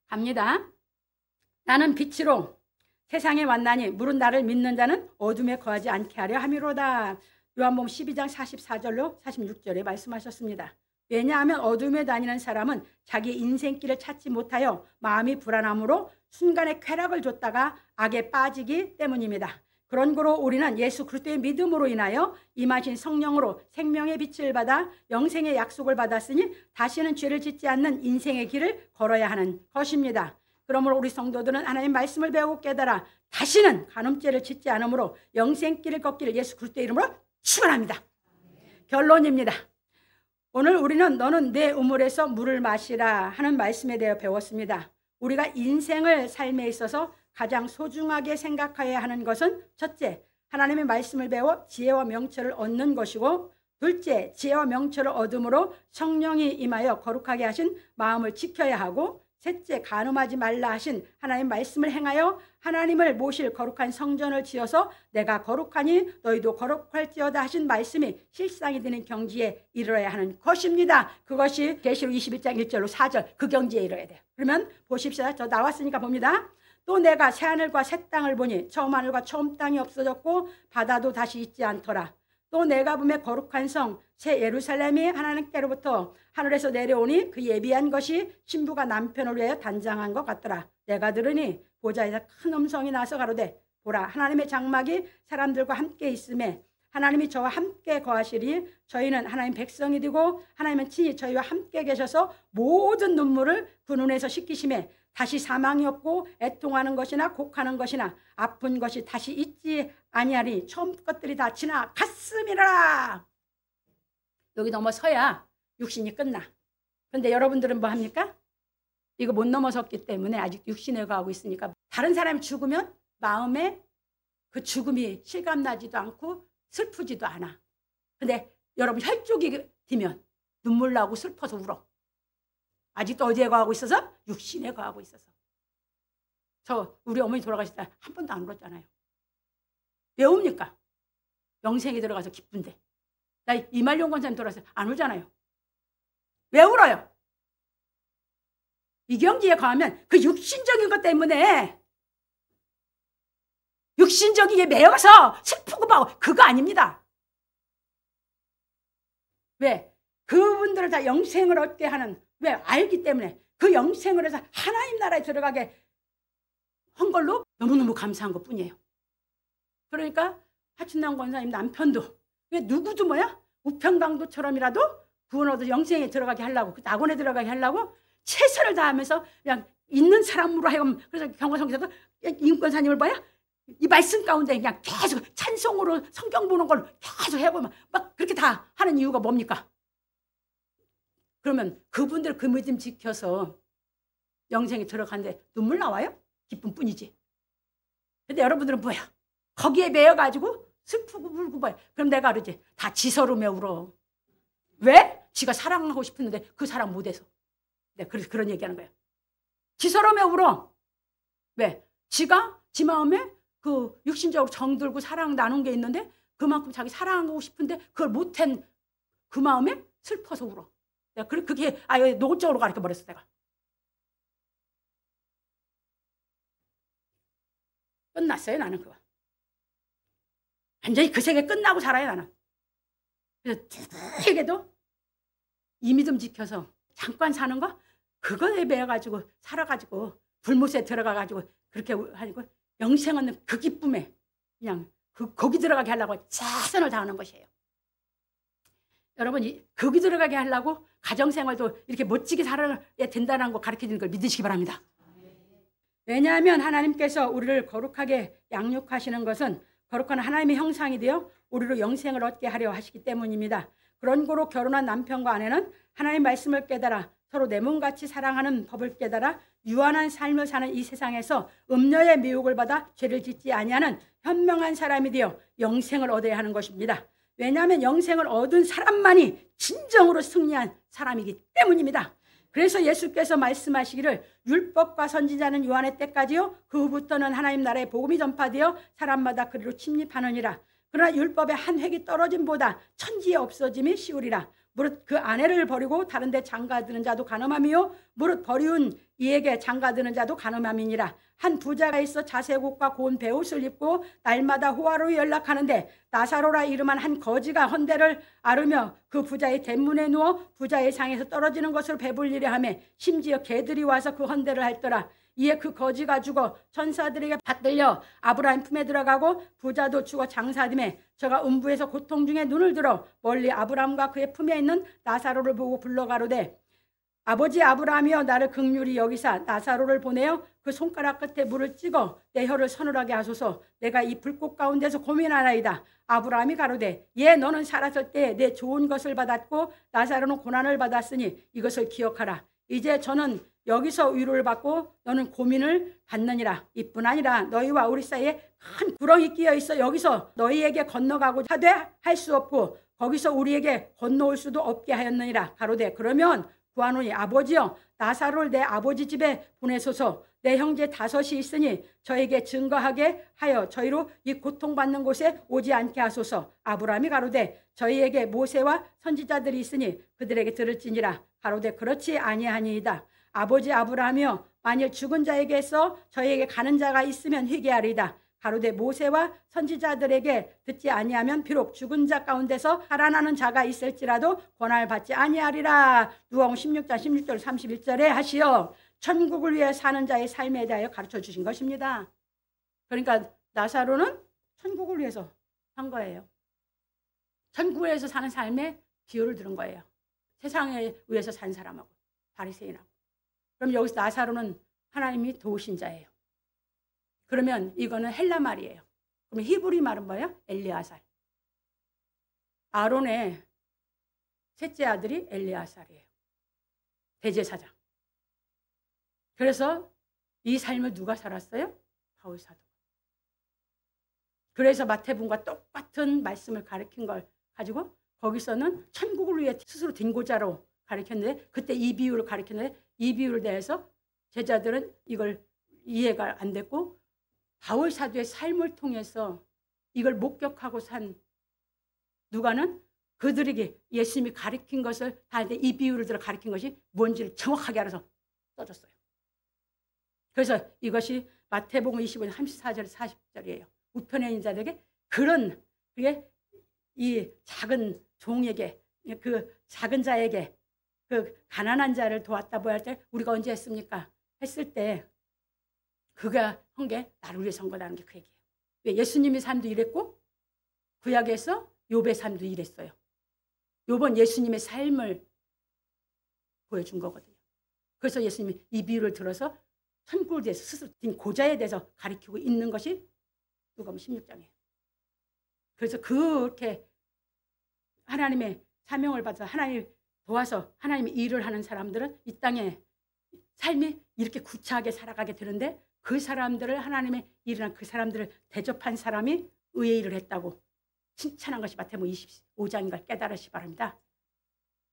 갑니다. 나는 빛으로 세상에 왔나니 물은 나를 믿는 자는 어둠에 거하지 않게 하려 함이로다. 요한복음 12장 44절로 46절에 말씀하셨습니다. 왜냐하면 어둠에 다니는 사람은 자기 인생길을 찾지 못하여 마음이 불안함으로 순간의 쾌락을 줬다가 악에 빠지기 때문입니다. 그런 거로 우리는 예수 그리스도의 믿음으로 인하여 임하신 성령으로 생명의 빛을 받아 영생의 약속을 받았으니 다시는 죄를 짓지 않는 인생의 길을 걸어야 하는 것입니다. 그러므로 우리 성도들은 하나님의 말씀을 배우고 깨달아 다시는 간음죄를 짓지 않으므로 영생길을 걷기를 예수 그리스도의 이름으로 축원합니다. 결론입니다. 오늘 우리는 너는 내 우물에서 물을 마시라 하는 말씀에 대해 배웠습니다. 우리가 인생을 삶에 있어서 가장 소중하게 생각해야 하는 것은 첫째, 하나님의 말씀을 배워 지혜와 명철을 얻는 것이고 둘째, 지혜와 명철을 얻음으로 성령이 임하여 거룩하게 하신 마음을 지켜야 하고 셋째, 간음하지 말라 하신 하나님의 말씀을 행하여 하나님을 모실 거룩한 성전을 지어서 내가 거룩하니 너희도 거룩할지어다 하신 말씀이 실상이 되는 경지에 이르러야 하는 것입니다. 그것이 계시록 21장 1절로 4절 그 경지에 이르러야 돼요. 그러면 보십시오. 저 나왔으니까 봅니다. 또 내가 새하늘과 새 땅을 보니 처음 하늘과 처음 땅이 없어졌고 바다도 다시 있지 않더라. 또 내가 보매 거룩한 성 새 예루살렘이 하나님께로부터 하늘에서 내려오니 그 예비한 것이 신부가 남편을 위하여 단장한 것 같더라. 내가 들으니 보좌에서 큰 음성이 나서 가로되 보라 하나님의 장막이 사람들과 함께 있음에 하나님이 저와 함께 거하시리 저희는 하나님 백성이 되고 하나님은 친히 저희와 함께 계셔서 모든 눈물을 그 눈에서 씻기심에 다시 사망이 없고 애통하는 것이나 곡하는 것이나 아픈 것이 다시 있지 아니하리 처음 것들이 다 지나갔음이라. 여기 넘어서야 육신이 끝나. 그런데 여러분들은 뭐 합니까? 이거 못 넘어섰기 때문에 아직 육신에 가고 있으니까 다른 사람이 죽으면 마음에 그 죽음이 실감나지도 않고 슬프지도 않아. 근데 여러분 혈족이 되면 눈물 나고 슬퍼서 울어. 아직도 어디에 거하고 있어서? 육신에 거하고 있어서. 저 우리 어머니 돌아가실 때 한 번도 안 울었잖아요. 왜 웁니까? 영생에 들어가서 기쁜데. 나 이말용 권사님 돌아가서 안 울잖아요. 왜 울어요? 이경지에 가면 그 육신적인 것 때문에 육신적이게 매여서 슬프고 막 그거 아닙니다. 왜? 그분들을 다 영생을 얻게 하는, 왜? 알기 때문에 그 영생을 해서 하나님 나라에 들어가게 한 걸로 너무너무 감사한 것 뿐이에요. 그러니까 하춘남 권사님 남편도 왜 누구도 뭐야? 우편강도처럼이라도 구원 얻어 영생에 들어가게 하려고, 그 낙원에 들어가게 하려고 최선을 다하면서 그냥 있는 사람으로 하여금, 그래서 경화성서도 임권사님을 봐야 이 말씀 가운데 그냥 계속 찬송으로 성경 보는 걸 계속 해보면 막 그렇게 다 하는 이유가 뭡니까? 그러면 그분들 그 믿음 지켜서 영생에 들어가는데 눈물 나와요? 기쁨 뿐이지. 근데 여러분들은 뭐야? 거기에 매여가지고 슬프고 울고 봐요. 그럼 내가 그러지. 다 지서름에 울어. 왜? 지가 사랑하고 싶었는데 그 사랑 못해서. 내가 그래서 그런 얘기하는 거예요. 지서름에 울어. 왜? 지가 지 마음에 그 육신적으로 정들고 사랑 나눈 게 있는데 그만큼 자기 사랑하고 싶은데 그걸 못한 그 마음에 슬퍼서 울어. 내가 그게 아예 노골적으로 가르쳐 버렸어 내가. 끝났어요 나는 그거. 완전히 그 세계 끝나고 살아요 나는. 그래서 누구에게도 이 믿음 지켜서 잠깐 사는 거 그거에 매여가지고 살아가지고 불못에 들어가가지고 그렇게 하고 영생은 그 기쁨에 그냥 거기 들어가게 하려고 최선을 다하는 것이에요. 여러분 거기 들어가게 하려고 가정생활도 이렇게 멋지게 살아야 된다는 거 가르쳐주는 걸 믿으시기 바랍니다. 왜냐하면 하나님께서 우리를 거룩하게 양육하시는 것은 거룩한 하나님의 형상이 되어 우리로 영생을 얻게 하려 하시기 때문입니다. 그런 고로 결혼한 남편과 아내는 하나님의 말씀을 깨달아 서로 내 몸같이 사랑하는 법을 깨달아 유한한 삶을 사는 이 세상에서 음녀의 미혹을 받아 죄를 짓지 아니하는 현명한 사람이 되어 영생을 얻어야 하는 것입니다. 왜냐하면 영생을 얻은 사람만이 진정으로 승리한 사람이기 때문입니다. 그래서 예수께서 말씀하시기를 율법과 선지자는 요한의 때까지요 그 후부터는 하나님 나라의 복음이 전파되어 사람마다 그리로 침입하느니라. 그러나 율법의 한 획이 떨어짐보다 천지에 없어짐이 쉬우리라. 무릇 그 아내를 버리고 다른 데 장가드는 자도 간음함이요 무릇 버리운 이에게 장가드는 자도 간음함이니라. 한 부자가 있어 자색옷과 고운 베옷을 입고 날마다 호화로이 연락하는데 나사로라 이름한 한 거지가 헌대를 앓으며 그 부자의 대문에 누워 부자의 상에서 떨어지는 것을 배불리려 하며 심지어 개들이 와서 그 헌대를 핥더라. 이에 그 거지가 죽어 천사들에게 받들려 아브라함 품에 들어가고 부자도 죽어 장사됨에 저가 음부에서 고통 중에 눈을 들어 멀리 아브라함과 그의 품에 있는 나사로를 보고 불러가로되 아버지 아브라함이여 나를 긍휼히 여기사 나사로를 보내어 그 손가락 끝에 물을 찍어 내 혀를 서늘하게 하소서. 내가 이 불꽃 가운데서 고민하나이다. 아브라함이 가로되 예 너는 살았을 때 내 좋은 것을 받았고 나사로는 고난을 받았으니 이것을 기억하라. 이제 저는 여기서 위로를 받고 너는 고민을 받느니라. 이뿐 아니라 너희와 우리 사이에 큰 구렁이 끼어 있어 여기서 너희에게 건너가고자 하되 할 수 없고 거기서 우리에게 건너올 수도 없게 하였느니라. 가로되 그러면 구하노니 아버지여 나사로를 내 아버지 집에 보내소서. 내 형제 5이 있으니 저에게 증거하게 하여 저희로 이 고통받는 곳에 오지 않게 하소서. 아브라함이 가로되 저희에게 모세와 선지자들이 있으니 그들에게 들을지니라. 가로되 그렇지 아니하니이다. 아버지 아브라함이여 만일 죽은 자에게서 저희에게 가는 자가 있으면 회개하리이다. 가로되 모세와 선지자들에게 듣지 아니하면 비록 죽은 자 가운데서 살아나는 자가 있을지라도 권한을 받지 아니하리라. 누가복음 16장 16절 31절에 하시어 천국을 위해 사는 자의 삶에 대하여 가르쳐 주신 것입니다. 그러니까 나사로는 천국을 위해서 산 거예요. 천국을 위해서 사는 삶의 비유를 들은 거예요. 세상에 위해서 산 사람하고 바리새인하고. 그럼 여기서 나사로는 하나님이 도우신 자예요. 그러면 이거는 헬라 말이에요. 그럼 히브리 말은 뭐예요? 엘리아살. 아론의 셋째 아들이 엘리아살이에요. 대제사장. 그래서 이 삶을 누가 살았어요? 바울 사도. 그래서 마태복음과 똑같은 말씀을 가르친 걸 가지고 거기서는 천국을 위해 스스로 댕고자로 가르쳤는데 그때 이 비유를 가르쳤는데 이 비유를 대해서 제자들은 이걸 이해가 안 됐고 바울 사도의 삶을 통해서 이걸 목격하고 산 누가는 그들에게 예수님이 가르친 것을 다 이 비유를 들어 가르친 것이 뭔지를 정확하게 알아서 써줬어요. 그래서 이것이 마태복음 25장 34절 40절이에요. 우편에 있는 자들에게 그런 그게 이 작은 종에게 그 작은 자에게 그 가난한 자를 도왔다고 할 때 우리가 언제 했습니까? 했을 때 그가 한 게 나를 위해서 한 거라는 게 그 얘기예요. 왜? 예수님의 삶도 이랬고 구약에서 욥의 삶도 이랬어요. 욥은 예수님의 삶을 보여준 거거든요. 그래서 예수님이 이 비유를 들어서 천국에 대해서 스스로 고자에 대해서 가르치고 있는 것이 누가복음 16장이에요. 그래서 그렇게 하나님의 사명을 받아서 하나님 도와서 하나님의 일을 하는 사람들은 이 땅에 삶이 이렇게 구차하게 살아가게 되는데 그 사람들을 하나님의 일을 한 그 사람들을 대접한 사람이 의의 일을 했다고 칭찬한 것이 마태복음 25장인 걸 깨달으시 바랍니다.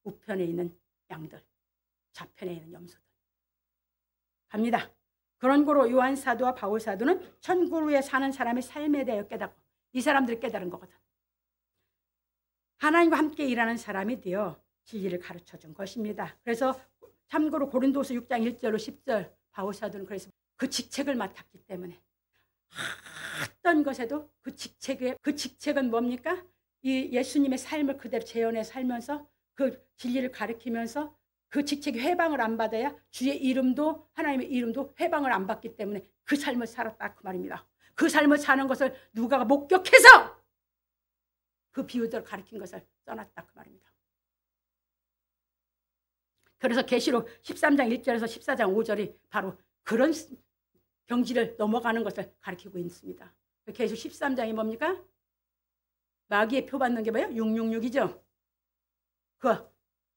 우편에 있는 양들, 좌편에 있는 염소들. 갑니다. 그런 고로 요한 사도와 바울 사도는 천국에 사는 사람의 삶에 대하여 깨닫고 이 사람들이 깨달은 거거든. 하나님과 함께 일하는 사람이 되어 진리를 가르쳐 준 것입니다. 그래서 참고로 고린도서 6장 1절로 10절 바울 사도는 그래서 그 직책을 맡았기 때문에 어떤 것에도 그 직책은 뭡니까? 이 예수님의 삶을 그대로 재현해 살면서 그 진리를 가르치면서 그 직책이 회방을 안 받아야 주의 이름도 하나님의 이름도 회방을 안 받기 때문에 그 삶을 살았다 그 말입니다. 그 삶을 사는 것을 누가 목격해서 그 비유대로 가르친 것을 써놨다 그 말입니다. 그래서 계시록 13장 1절에서 14장 5절이 바로 그런 경지를 넘어가는 것을 가르치고 있습니다. 계시록 13장이 뭡니까? 마귀의 표 받는 게 뭐예요? 666이죠. 그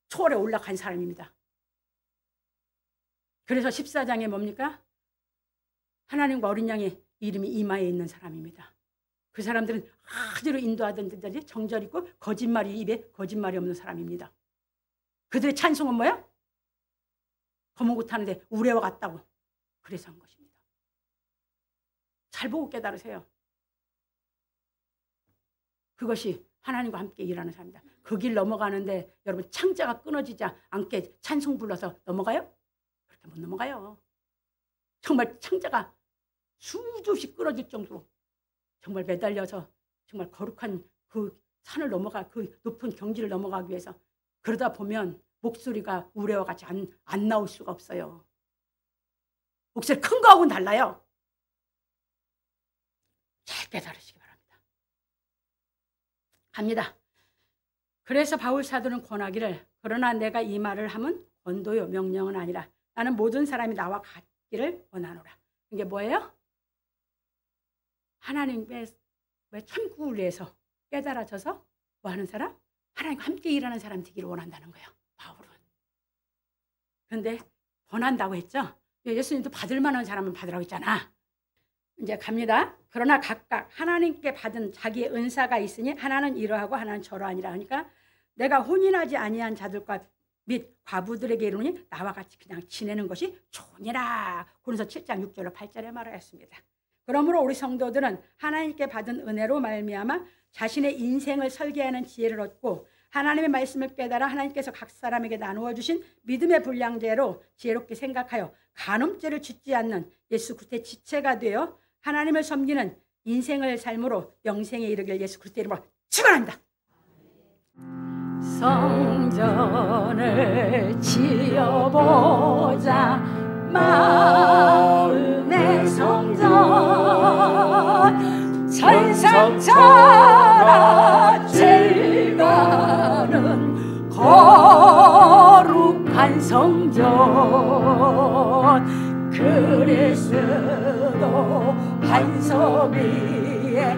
초월에 올라간 사람입니다. 그래서 14장에 뭡니까? 하나님과 어린 양의 이름이 이마에 있는 사람입니다. 그 사람들은 아주로 인도하던 자들이 정절 있고 거짓말이 입에 거짓말이 없는 사람입니다. 그들의 찬송은 뭐야? 검은 옷 하는데 우레와 같다고 그래서 한 것입니다. 잘 보고 깨달으세요. 그것이 하나님과 함께 일하는 사람입니다. 그 길 넘어가는데 여러분 창자가 끊어지지 않게 찬송 불러서 넘어가요? 그렇게 못 넘어가요. 정말 창자가 수도 없이 끊어질 정도로 정말 매달려서 정말 거룩한 그 산을 넘어가 그 높은 경지를 넘어가기 위해서 그러다 보면 목소리가 우레와 같이 안 나올 수가 없어요. 목소리 큰 거하고는 달라요. 잘 깨달으시기 바랍니다. 갑니다. 그래서 바울 사도는 권하기를 그러나 내가 이 말을 하면 권도요 명령은 아니라 나는 모든 사람이 나와 같기를 원하노라. 이게 뭐예요? 하나님의 천국을 위해서 깨달아져서 뭐 하는 사람? 하나님과 함께 일하는 사람 되기를 원한다는 거예요. 바울은. 그런데 권한다고 했죠. 예수님도 받을 만한 사람은 받으라고 했잖아. 이제 갑니다. 그러나 각각 하나님께 받은 자기의 은사가 있으니 하나는 이러하고 하나는 저러하니라. 하니까 내가 혼인하지 아니한 자들과 및 과부들에게 이르노니 나와 같이 그냥 지내는 것이 좋으니라. 고린도서 7장 6절로 8절에 말하였습니다. 그러므로 우리 성도들은 하나님께 받은 은혜로 말미암아 자신의 인생을 설계하는 지혜를 얻고 하나님의 말씀을 깨달아 하나님께서 각 사람에게 나누어 주신 믿음의 분량대로 지혜롭게 생각하여 간음죄를 짓지 않는 예수 그리스도의 지체가 되어 하나님을 섬기는 인생을 삶으로 영생에 이르길 예수 그리스도의 이름으로 축원합니다. 성전을 지어보자 마음의 성전 천상천하 제일 가는 거룩한 성전 그리스도 반석 위에